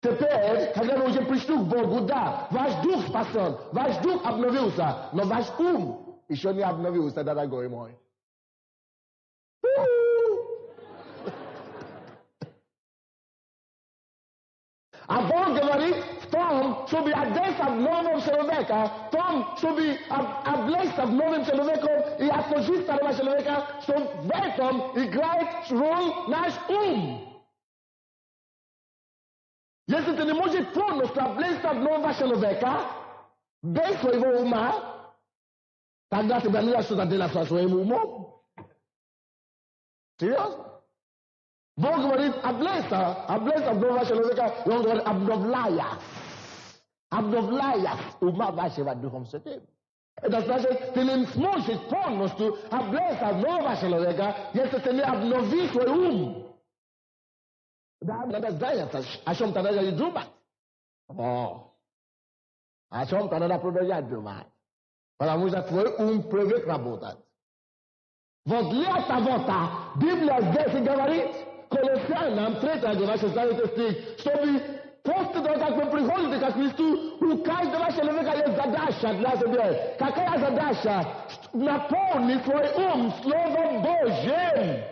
Теперь, когда вы уже пришли к Богу, да, ваш дух спасен, ваш дух обновился, но ваш ум еще не обновился, дорогой мой. А Бог говорит в том, чтобы одеться в нового человека, в том, чтобы облечься в новым человеком и отложить старого человека, что в этом играет роль наш ум. Если ты не можешь полностью облечься в нового человека, без своего ума, тогда тебе не что-то делать со своим умом. Серьезно? Бог говорит, облечься в нового человека, и он говорит, обновляя ума вашего Духом Святым. Это значит, ты не сможешь полностью облечься в нового человека, если ты не обновишь свой ум. Да, надо заняться, о чем-то надо и думать. О чем-то надо продолжать думать. Потому что твой ум привык работать. Возле того-то Библия здесь и говорит, Колоссянам 3 глава 16 стих, чтобы после того, как вы приходите ко Христу, у каждого человека есть задача для себя. Какая задача? Наполнить свой ум Словом Божьим.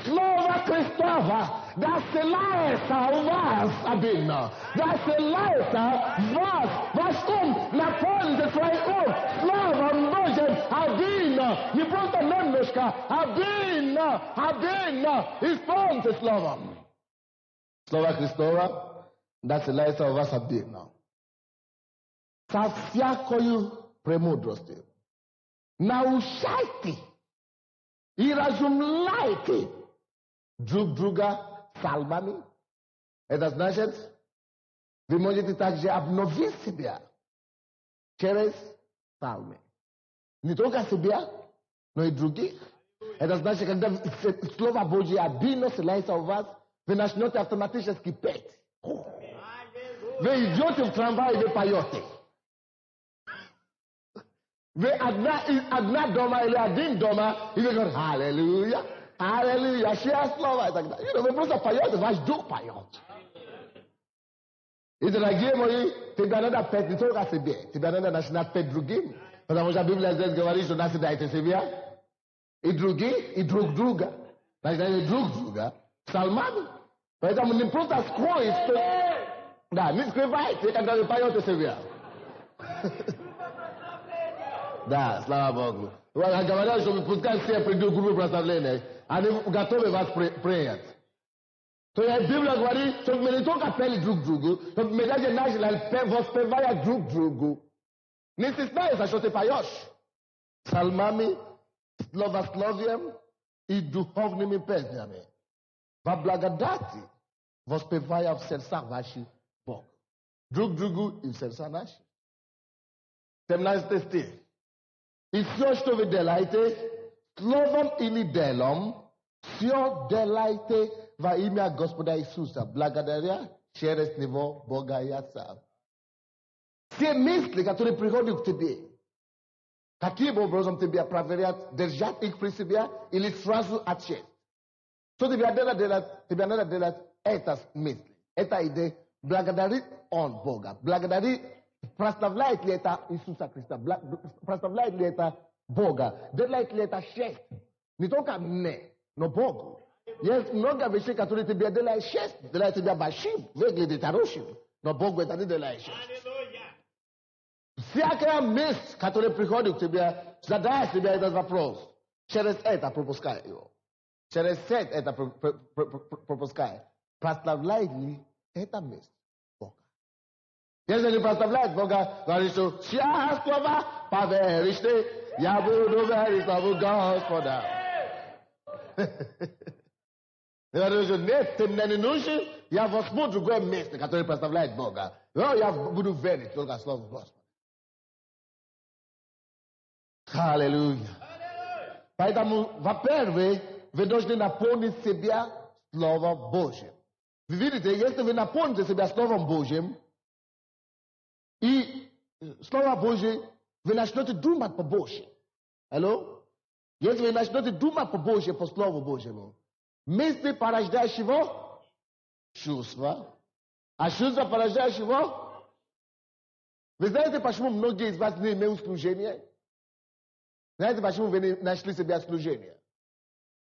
Слово Христово, да селается у вас обильно, да селается в вас, ваш ум, наполните свой ум Словом Божьим обильно, не просто немножко, обильно, исполните Словом. Слово Христово, да селается у вас обильно. Со всякою премудростью. Научайте и разумляйте друг друга псалмами. Это значит, вы можете также обновить себя через псалмы. Не только себя, но и других. Это значит, когда Слово Божье обильно селяется у вас, вы начнете автоматически петь. Вы идете в трамвай и вы поете. Вы одна дома или один дома, и вы говорите, аллилуйя, аллилуйя, шея слова и так далее. Вы просто поете, ваш дух поет. И, дорогие мои, тебе надо петь не только себе, тебе надо начинать петь другим. Потому что Библия здесь говорит, что надо дайте себя, и других, и друг друга. Начинайте друг друга псалмами. Поэтому не просто скройте, да, не скрывайте, когда вы поете себя. Да, слава Богу. Говорят, что пускай все придут в группу прославления, они готовы вас принять. То есть Библия говорит, что мы не только пели друг другу, но мы даже начали воспевать друг другу. Не стесняйся, что ты поешь. Псалмами, словословием и духовными песнями. Во благодати воспевая в сердцах ваших Бог. Друг другу и в сердца наши. 17 стих. И все, что вы делаете, словом или делом, все делайте во имя Господа Иисуса, благодаря через Него Бога и Отца. Все мысли, которые приходят к тебе, каким образом тебе проверять, держать их при себе или сразу отчесть. Что тебе надо делать это мысли, это идея, благодарить он Бога, благодарить. Прославляет ли это Иисуса Христа? Прославляет ли это Бога? Делает ли это честь? Не только мне, но Богу. Есть много вещей, которые тебе делают честь, делают тебя большим, выглядит хорошим, но Богу это не делает честь. Всякая мысль, которая приходит к тебе, задай себе этот вопрос. Через это пропускай его. Через это пропускай. Прославляет ли эта мысль? Если не прославляет Бога, говорит, что сейчас слова поверишь ты, я буду верить слову Господа. Говорит, что нет, ты мне не нужен, я возьму другое место, которое прославляет Бога. Но я буду верить только слову Господа. Аллилуйя. Поэтому, во-первых, вы должны наполнить себя Словом Божьим. Вы видите, если вы наполните себя Словом Божьим, и Слово Божье, вы начнете думать по-божьему. Алло? Если вы начнете думать по-божьему, по Слову Божьему, мысли порождающего чувства, а чувства порождающего... Вы знаете, почему многие из вас не имеют служения? Знаете, почему вы не нашли себе служение?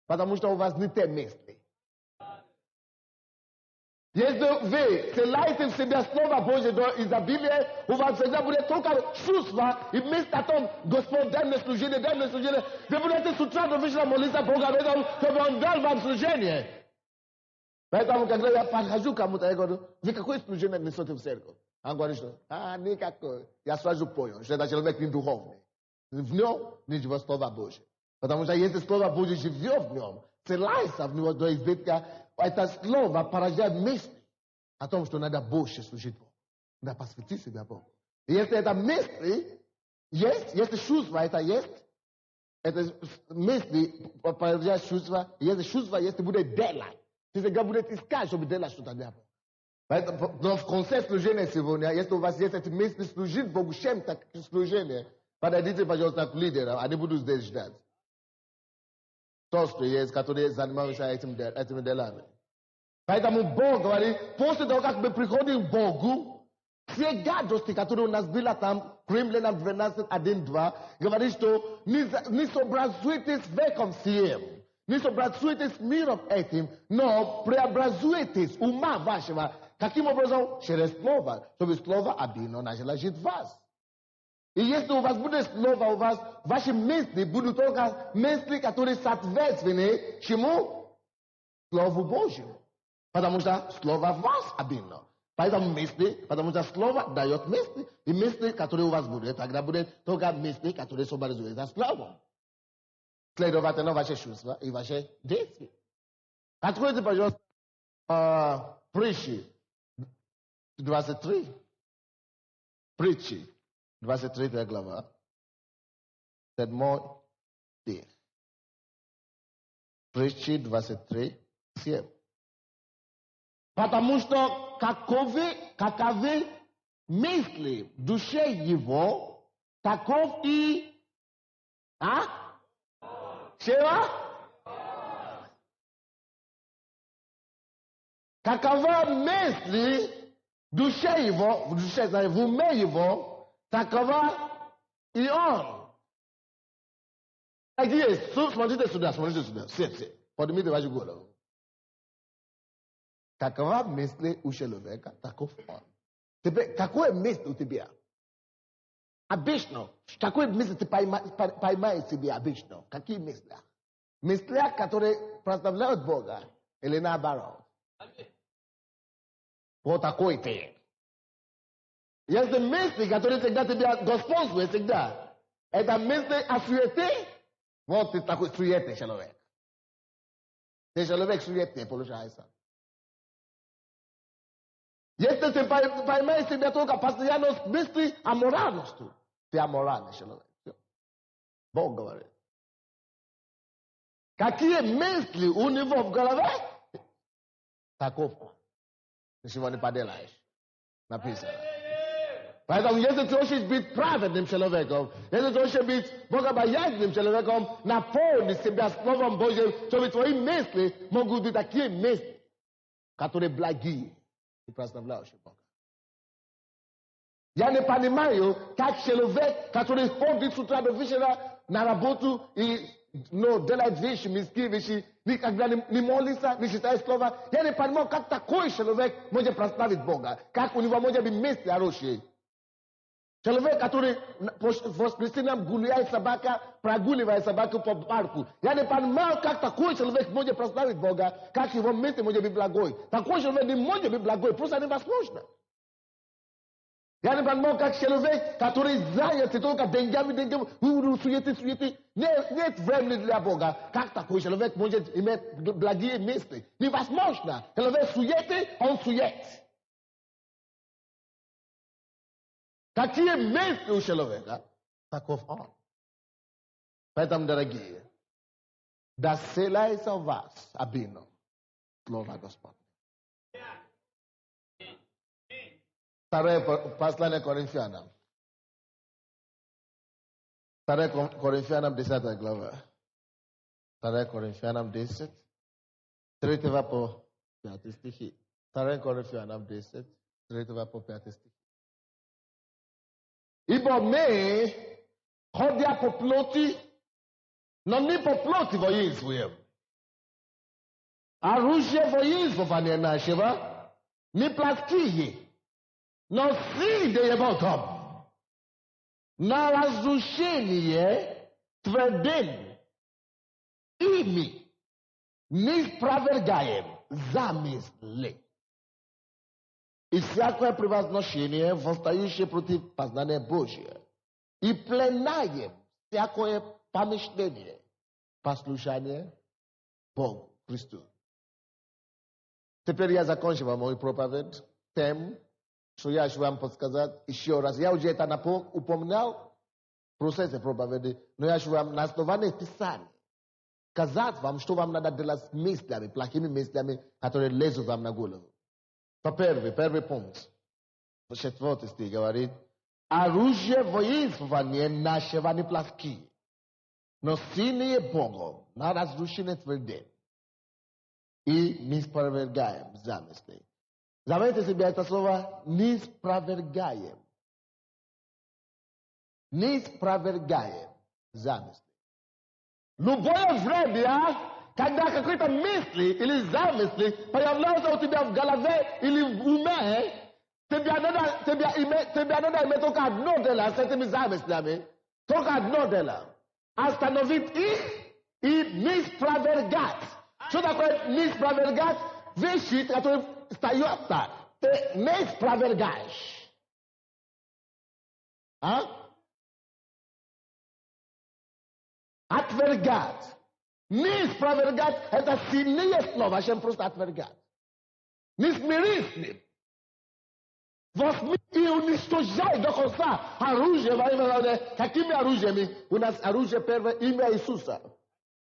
Потому что у вас не те мысли. Если вы селяете в себя Слово Божье до изобилия, у вас всегда будет только чувства, и вместо того, Господь, дай мне служение, вы будете с утра до вечера молиться Бога, чтобы Он дал вам служение. Поэтому, когда я подхожу к кому-то, я говорю, вы какое служение несете в церковь? Он говорит, что, никакое. Я сразу пою, что это человек не духовный. В нем не живет Слово Божье. Потому что если Слово Божье живет в нем, селяется в него до избытка, это слово порождает мысли о том, что надо больше служить Богу. Надо посвятить себя Богу. И если это мысли есть, если чувство это есть, это мысли порождают чувства, если чувство есть, будет делать. Ты всегда будет искать, чтобы делать что-то для Бога. Поэтому в конце служения сегодня, если у вас есть эти мысли служить Богу, чем-то служение, подойдите, пожалуйста, к лидеру, они будут здесь ждать. Tosto есть, которые занимаются этими делами. Поэтому Бог говорит, после того, как мы приходим к Богу, все гадости, которые у нас были там, Римлянам 12:1-2, говорит, что не сообразуйтесь веком сим, не сообразуйтесь с миром этим, но преобразуйтесь ума вашего. Каким образом? Через слово, чтобы слово обильно начало жить в вас. И если у вас будет слово, у вас, ваши мысли будут только мысли, которые соответственны чему? Слову Божьему. Потому что слово в вас обильно. Поэтому мысли, потому что слово дает мысли. И мысли, которые у вас будут, тогда будут только мысли, которые сообразуются с словом. Следовательно, ваши чувства и ваши действия. Откройте, пожалуйста, Притчи 23. Притчи 23 глава. 7 стих. Притчи 23, 7. Потому что каковы мысли в душе его, таков и... Чего? Какова мысли в душе его, в уме его, такова и он. Смотрите сюда. Все. Поднимите ваши головы. Какова мысли у человека, таков он. Теперь, какое мысли у тебя? Обычно. Какое мысли ты поймаешь себе обычно? Какие мысли? Мысли, которые прославляют Бога, или наоборот? Вот такой ты. Если мысли, которые всегда тебя господствуют, всегда, это мысли о суете, вот ты такой суетный человек. Ты человек суетный, получается. Если ты поймаешь себя только постоянно с мысли о моральности, ты аморальный человек. Бог говорит. Какие мысли у него в голове? Таков он. Ничего не поделаешь. Написано. Поэтому, если ты хочешь быть праведным человеком, если ты хочешь быть богобоязненным человеком, наполни себя Словом Божьим, чтобы твои мысли могут быть такие мысли, которые благие и прославляющие Бога. Я не понимаю, как человек, который ходит с утра до вечера на работу и делает вещи, мирские вещи, никогда не молится, не читает слова. Я не понимаю, как такой человек может прославить Бога, как у него может быть мысли хорошие. Человек, который в воскресенье гуляет собака, прогуливает собаку по парку. Я не понимаю, как такой человек может прославить Бога, как его мысли может быть благой. Такой человек не может быть благой, просто невозможно. Я не понимаю, как человек, который занят только деньгами, суеты. Нет времени для Бога. Как такой человек может иметь благие мысли? Невозможно. Человек суеты, он сует. Какие мысли у человека, таков он. Поэтому, дорогие, да селяется в вас обильно слово Господне. Второе послание Коринфянам. 2 Коринфянам 10 глава. 2 Коринфянам 10, 3 по 5 стихи. 2 Коринфянам 10, 3 по 5 стихи. Ибо мы, ходя по плоти, но не по плоти воинствуем. Оружие воинствования нашего не плотские, но силе Богом на разрушение твердынь. Ими не спровергаем замысли. И всякое превозношение, восстающее против познания Божия, и пленаем всякое помышление, послушание Богу, Христу. Теперь я закончил мою проповедь тем, что я хочу вам подсказать еще раз. Я уже это упоминал в процессе проповеди, но я хочу вам на основании Писания сказать вам, что вам надо делать с мыслями, плохими мыслями, которые лезут вам на голову. Первый пункт. 4 стих говорит, оружие воинствования нашего не плохие. no sini je Bogom na razrušene tvrde i mi sprovergajem zamisli. Zavedite si ta slova, ni sprovergajem. Ni sprovergajem zamisli. Любое время, когда какой-то мысли или замысли появляются у тебя в голове или в уме, тебе надо иметь только одно дело с этими замыслями. Только одно дело. Остановить их и не спровергать. Что такое не спровергать? Вещи, которые стоят так. Ты не спровергаешь. А? Отвергать. Не спровергать – это сильнее слово, чем просто отвергать. Не смирись с ним. Возьми и уничтожай до конца оружие во имя... Какими оружиями? У нас оружие первое – имя Иисуса.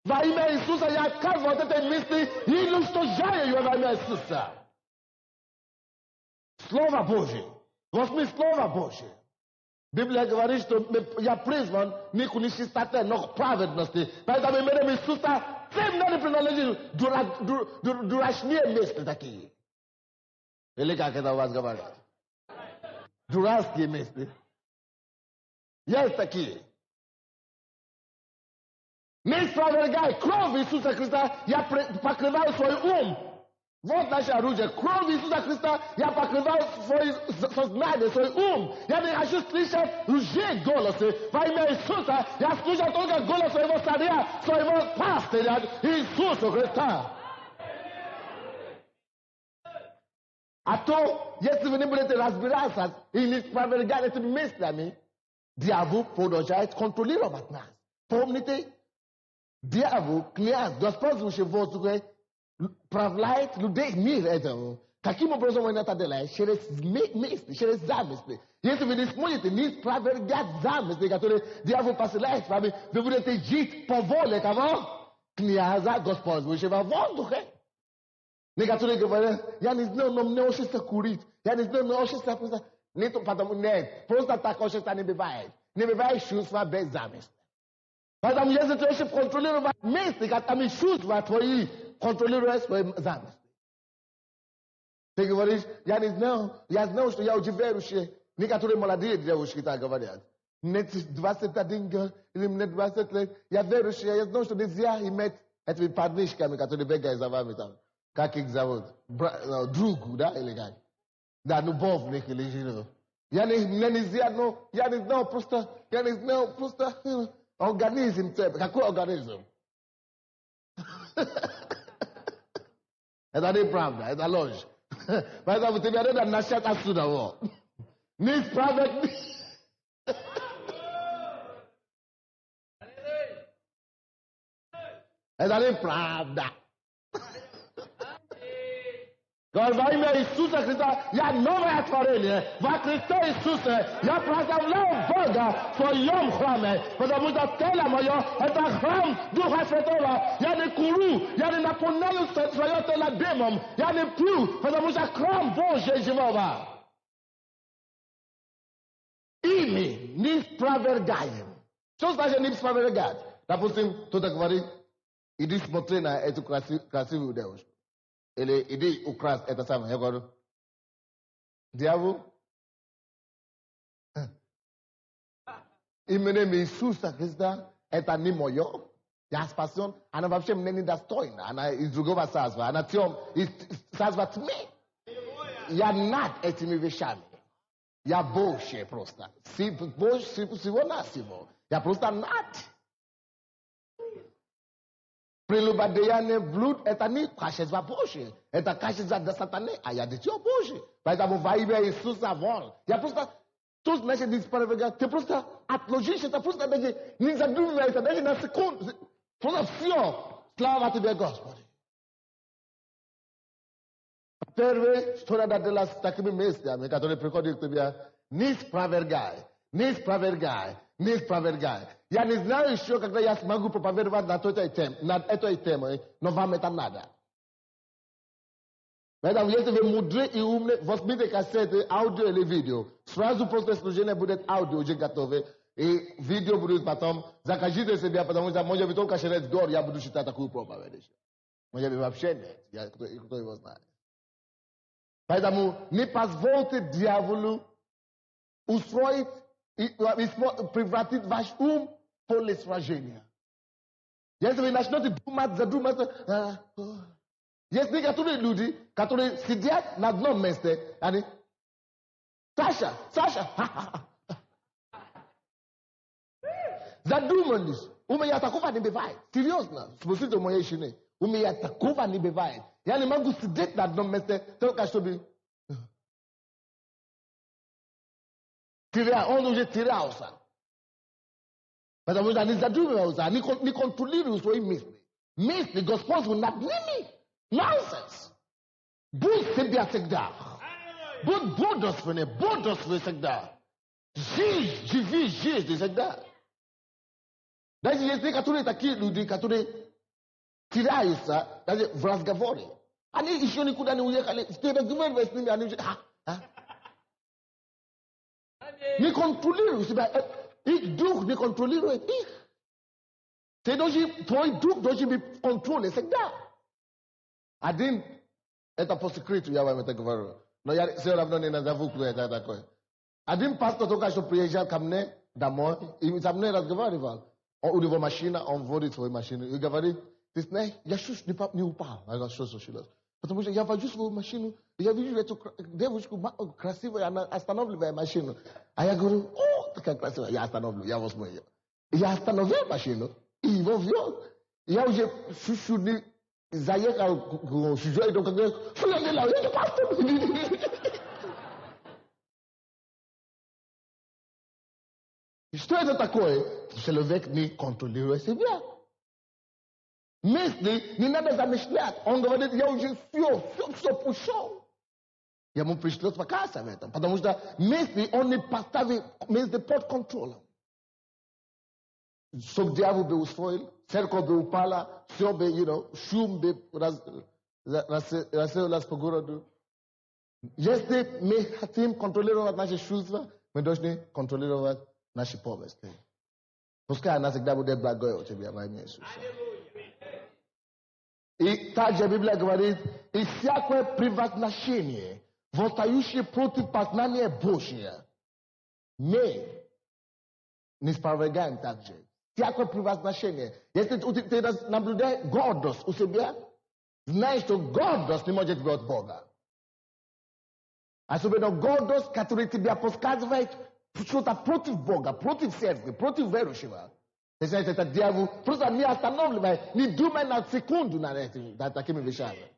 Во имя Иисуса я отказываю от этой мысли и уничтожаю ее во имя Иисуса. Слово Божие. Возьми Слово Божие. Библия говорит, что я призван не к нечистоте, но к праведности. Поэтому именем Иисуса всем надо принадлежит дурачные мысли такие. Или как это у вас говорят? Дурацкие мысли. Есть такие. Не спровергай кровь Иисуса Христа, я покрываю свой ум. Вот наше оружие. Кровь Иисуса Христа, я покрываю свое сознание, свой ум. Я не хочу слышать лжи голосы. Во имя Иисуса я слушаю только голос своего царя, своего пастыря, Иисуса Христа. А то, если вы не будете разбираться и не спровергать этими мыслями, дьявол продолжает контролировать нас. Помните, дьявол, князь, господствующий в воздухе, правляет людей мир этого. Каким образом он это делает? Через мысли, через замыслы. Если вы не сможете не спровергать замыслы, которые дьявол посылает с вами, вы будете жить по воле кого? Князя, господствующего в воздухе. Некоторые говорят, я не знаю, но мне хочется курить. Я не знаю, но хочется просто... Нет, потому нет, просто так хочется не бывает. Не бывает чувства без замысла. Поэтому если ты хочешь контролировать мысли, которыми чувства твои, контролируя свои замыслы. Ты говоришь, я не знаю, я знаю, что я очень верующий. Некоторые молодые девушки так говорят. Мне 21 год, или мне 20 лет, я верующий, я знаю, что нельзя иметь этими парнишками, которые бегают за вами там. Как их зовут? Друг, да, или как? Да, любовник или что. Я не знаю, просто организм, какой организм? Это неправда, это ложь. Поэтому тебе надо начать отсюда. Неправда. Это неправда. Во имя Иисуса Христа я новое творение. Во Христе Иисусе я прославляю Бога в своем храме, потому что тело мое – это храм Духа Святого. Я не курю, я не наполняю свое тело дымом, я не пью, потому что храм Божий живого. Ими не спровергаем. Что значит не спровергать? Допустим, кто-то говорит, иди смотри на эту красивую девушку. Или иди украсть это самое. Я говорю, дьявол, именем Иисуса Христа, это не мое. Я спасен, она вообще мне недостойна. Она из другого царства, она из царства тьмы. Я над этими вещами. Я больше просто. Больше всего-навсего. Я просто над. Прелюбодеяние блуд – это не качество Божие. Это качество для сатаны, а я дитё Божие. Поэтому во имя Иисуса вон. Я просто, что значит не спровергать? Ты просто отложишь это, просто даже не задумывайся, даже на секунду. Просто все. Слава тебе, Господи. Первое, что надо делать с такими мыслями, которые приходят к тебе, не спровергай, не спровергай. Не спровергай. Я не знаю еще, когда я смогу проповедовать над этой темой, но вам это надо. Поэтому, если вы мудры и умны, возьмите кассеты, аудио или видео. Сразу после служения будет аудио уже готовы. E video budu patom, zakajide se bia patom, moja vitu kashenet gor ya budu shitata ku propa vedesha. Moja bi vapshene, ya kuto was na. Paidamu ni pas volte diavolo ustроит превратит ваш ум в поле сражения. Если вы начнете думать, есть некоторые люди, которые сидят на одном месте, они, Саша, задумались, у меня такого не бывает, серьезно, спросите у моей жены, у меня такого не бывает. Я не могу сидеть на одном месте, только чтобы... Он уже терялся. Потому что они задумываются, они контролируют свои мысли. Мысли Господь над ними. Nonsense. Будь себя всегда. Будь бодрствуй всегда. Живи жизнь всегда. Даже есть некоторые такие люди, которые теряются даже в разговоре. Они еще никуда не уехали. Ты разговариваешь с ними, они уже... Не контролируй себя. Их дух не контролирует их. Твой дух должен быть в контроле всегда. Один, это по секрету я вам это говорю. Но я все равно не назову, кто это такой. Один пастор только что приезжал ко мне домой, и со мной разговаривал. У него машина, он водит свою машину. И говорит, ты знаешь, я чуть не упал. Я говорю, что случилось? Потому что я вожу свою машину, и я вижу эту девушку красивую, она останавливает машину. А я говорю, о, такая красивая, я остановлю, я возьму ее. И я остановил машину, и его вел. Я уже чуть-чуть не заехал к чужой, только говорю, что я делал, я пастор. Что это такое? Человек не контролирует себя. Мысли не надо замышлять. Он говорит, я уже все пошел. Ему пришлось покаяться в этом, потому что мысли он не поставил мысли под контролем. Чтобы дьявол бы усвоил, церковь бы упала, все бы, шум бы рассеялся по городу. Если мы хотим контролировать наши чувства, мы должны контролировать наши повести. Пускай она всегда будет благой у тебя во имя Иисуса. И также Библия говорит, и всякое превозношение, восстающее против познания Божия, мы не спровергаем также. Всякое превозношение. Если ты наблюдаешь гордость у себя, знаешь, что гордость не может быть от Бога. Особенно гордость, которая тебя подсказывает что-то против Бога, против сердца, против верующего. Ты знаешь, это дьявол просто не останавливает, не думай на секунду над такими вещами.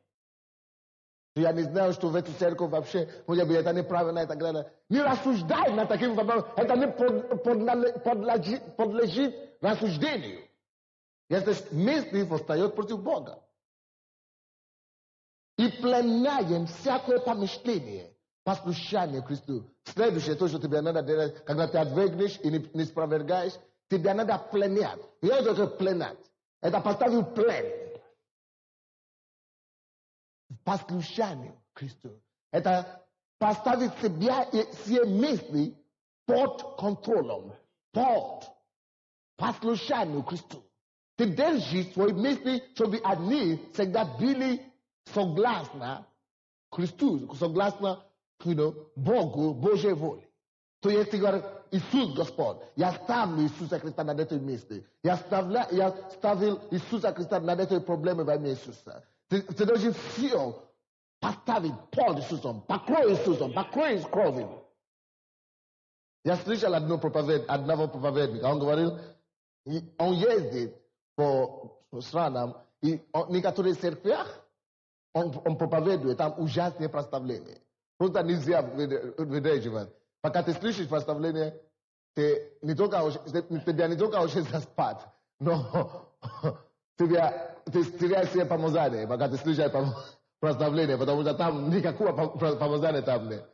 Я не знаю, что в эту церковь вообще, может быть, это неправильно и так далее. Не рассуждай над такими вопросами, это не подлежит рассуждению. Если мысли восстает против Бога. И пленяем всякое помышление, послушание Христу. Следующее, то, что тебе надо делать, когда ты отвергнешь и не спровергаешь, тебе надо пленять. И это такое пленять. Это поставил плен. Послушанию Христу. Это поставить себя и все мысли под контролем. Под послушанию Христу. Ты держишь свои мысли, чтобы они всегда были согласны Христу, согласно Богу, Божьей воле. То есть ты говоришь, Иисус Господь, я ставлю Иисуса Христа над этой мыслью. Я ставил Иисуса Христа над этой проблемой во имя Иисуса. Ты должен все поставить под Иисусом, покрой Иисусом, покрой кровью. Я слышал одного проповедника, он говорил, он ездит по странам, и в некоторых церквях он проповедует, там ужасные проставления. Просто нельзя выдерживать. Пока ты слышишь проставление, тебя не только очень заспать, но ты теряешь себе помазание, пока ты слышишь проставление, потому что там никакого помазания там нет.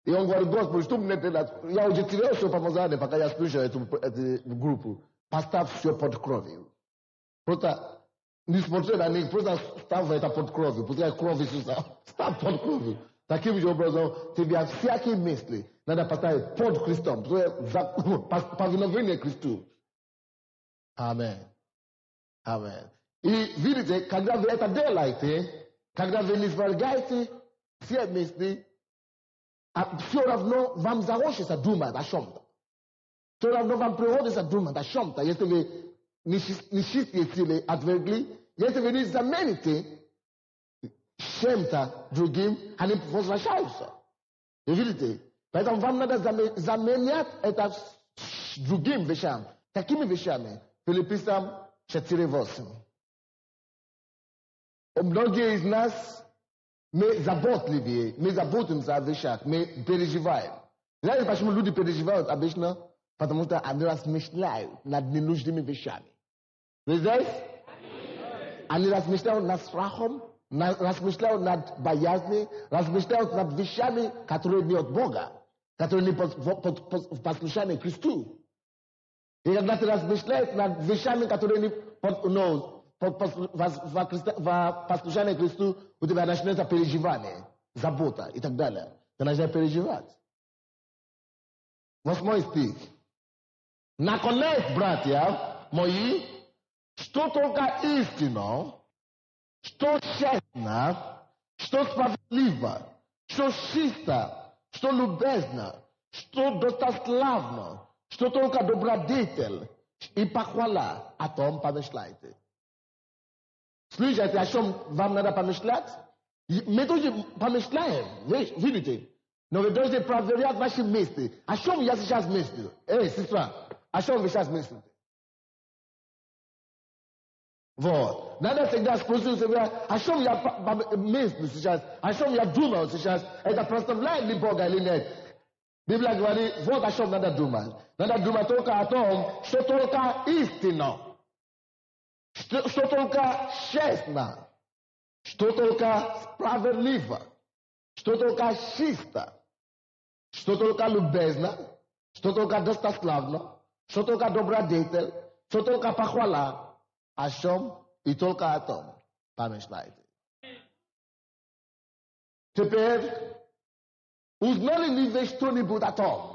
И он говорит, Господи, что мне делать? Я уже терял все помазание, пока я слушаю эту группу. Поставь все под кровью. Просто не смотри на них, просто ставь это под кровью. Пускай кровь Иисуса, ставь под кровью. Takimi obrazom tebe всякие мысли надо поставить под Христом. Повиновение Христу. Аминь. Аминь. И видите, когда вы это делаете, когда вы не свергаете все мысли, все равно вам захочется думать о чем-то. Все равно вам приходится думать о чем-то, если вы не чистите отвергли, если вы не замените чем-то другим, они возвращаются. Вы видите? Поэтому вам надо заменять это с другим вещам. Какими вещами? Филиппийцам 4:8. Многие из нас, мы заботливее, мы заботимся о вещах, мы переживаем. Знаете, почему люди переживают обычно? Потому что они размышляют над ненужными вещами. Вы здесь? Они размышляют над страхом, размышляют над боязнью, размышляют над вещами, которые не от Бога, которые не в послушании Христу. И когда ты размышляешь над вещами, которые не в послушании Христу, у тебя начнется переживание, забота и так далее. Ты начинаешь переживать. 8 стих. Наконец, братья мои, что только истинно, что честно, что справедливо, что чисто, что любезно, что достославно, что только добродетель и похвала, о том помышляйте. Слышите, о чем вам надо помышлять? Мы тоже помышляем, видите? Но вы должны проверять ваши мысли. О чем я сейчас мыслю? Эй, сестра, о чем вы сейчас мыслите? Вот. Надо всегда спросить себя, о чем я мыслю сейчас, о чем я думал сейчас. Это прославляет ли Бога или нет? Библия говорит, вот о чем надо думать. Надо думать только о том, что только истинно, что только честно, что только справедливо, что только чисто, что только любезно, что только достославно, что только добродетель, что только похвала, о чем и только о том помышляйте. Теперь, узнали ли вы что-нибудь о том?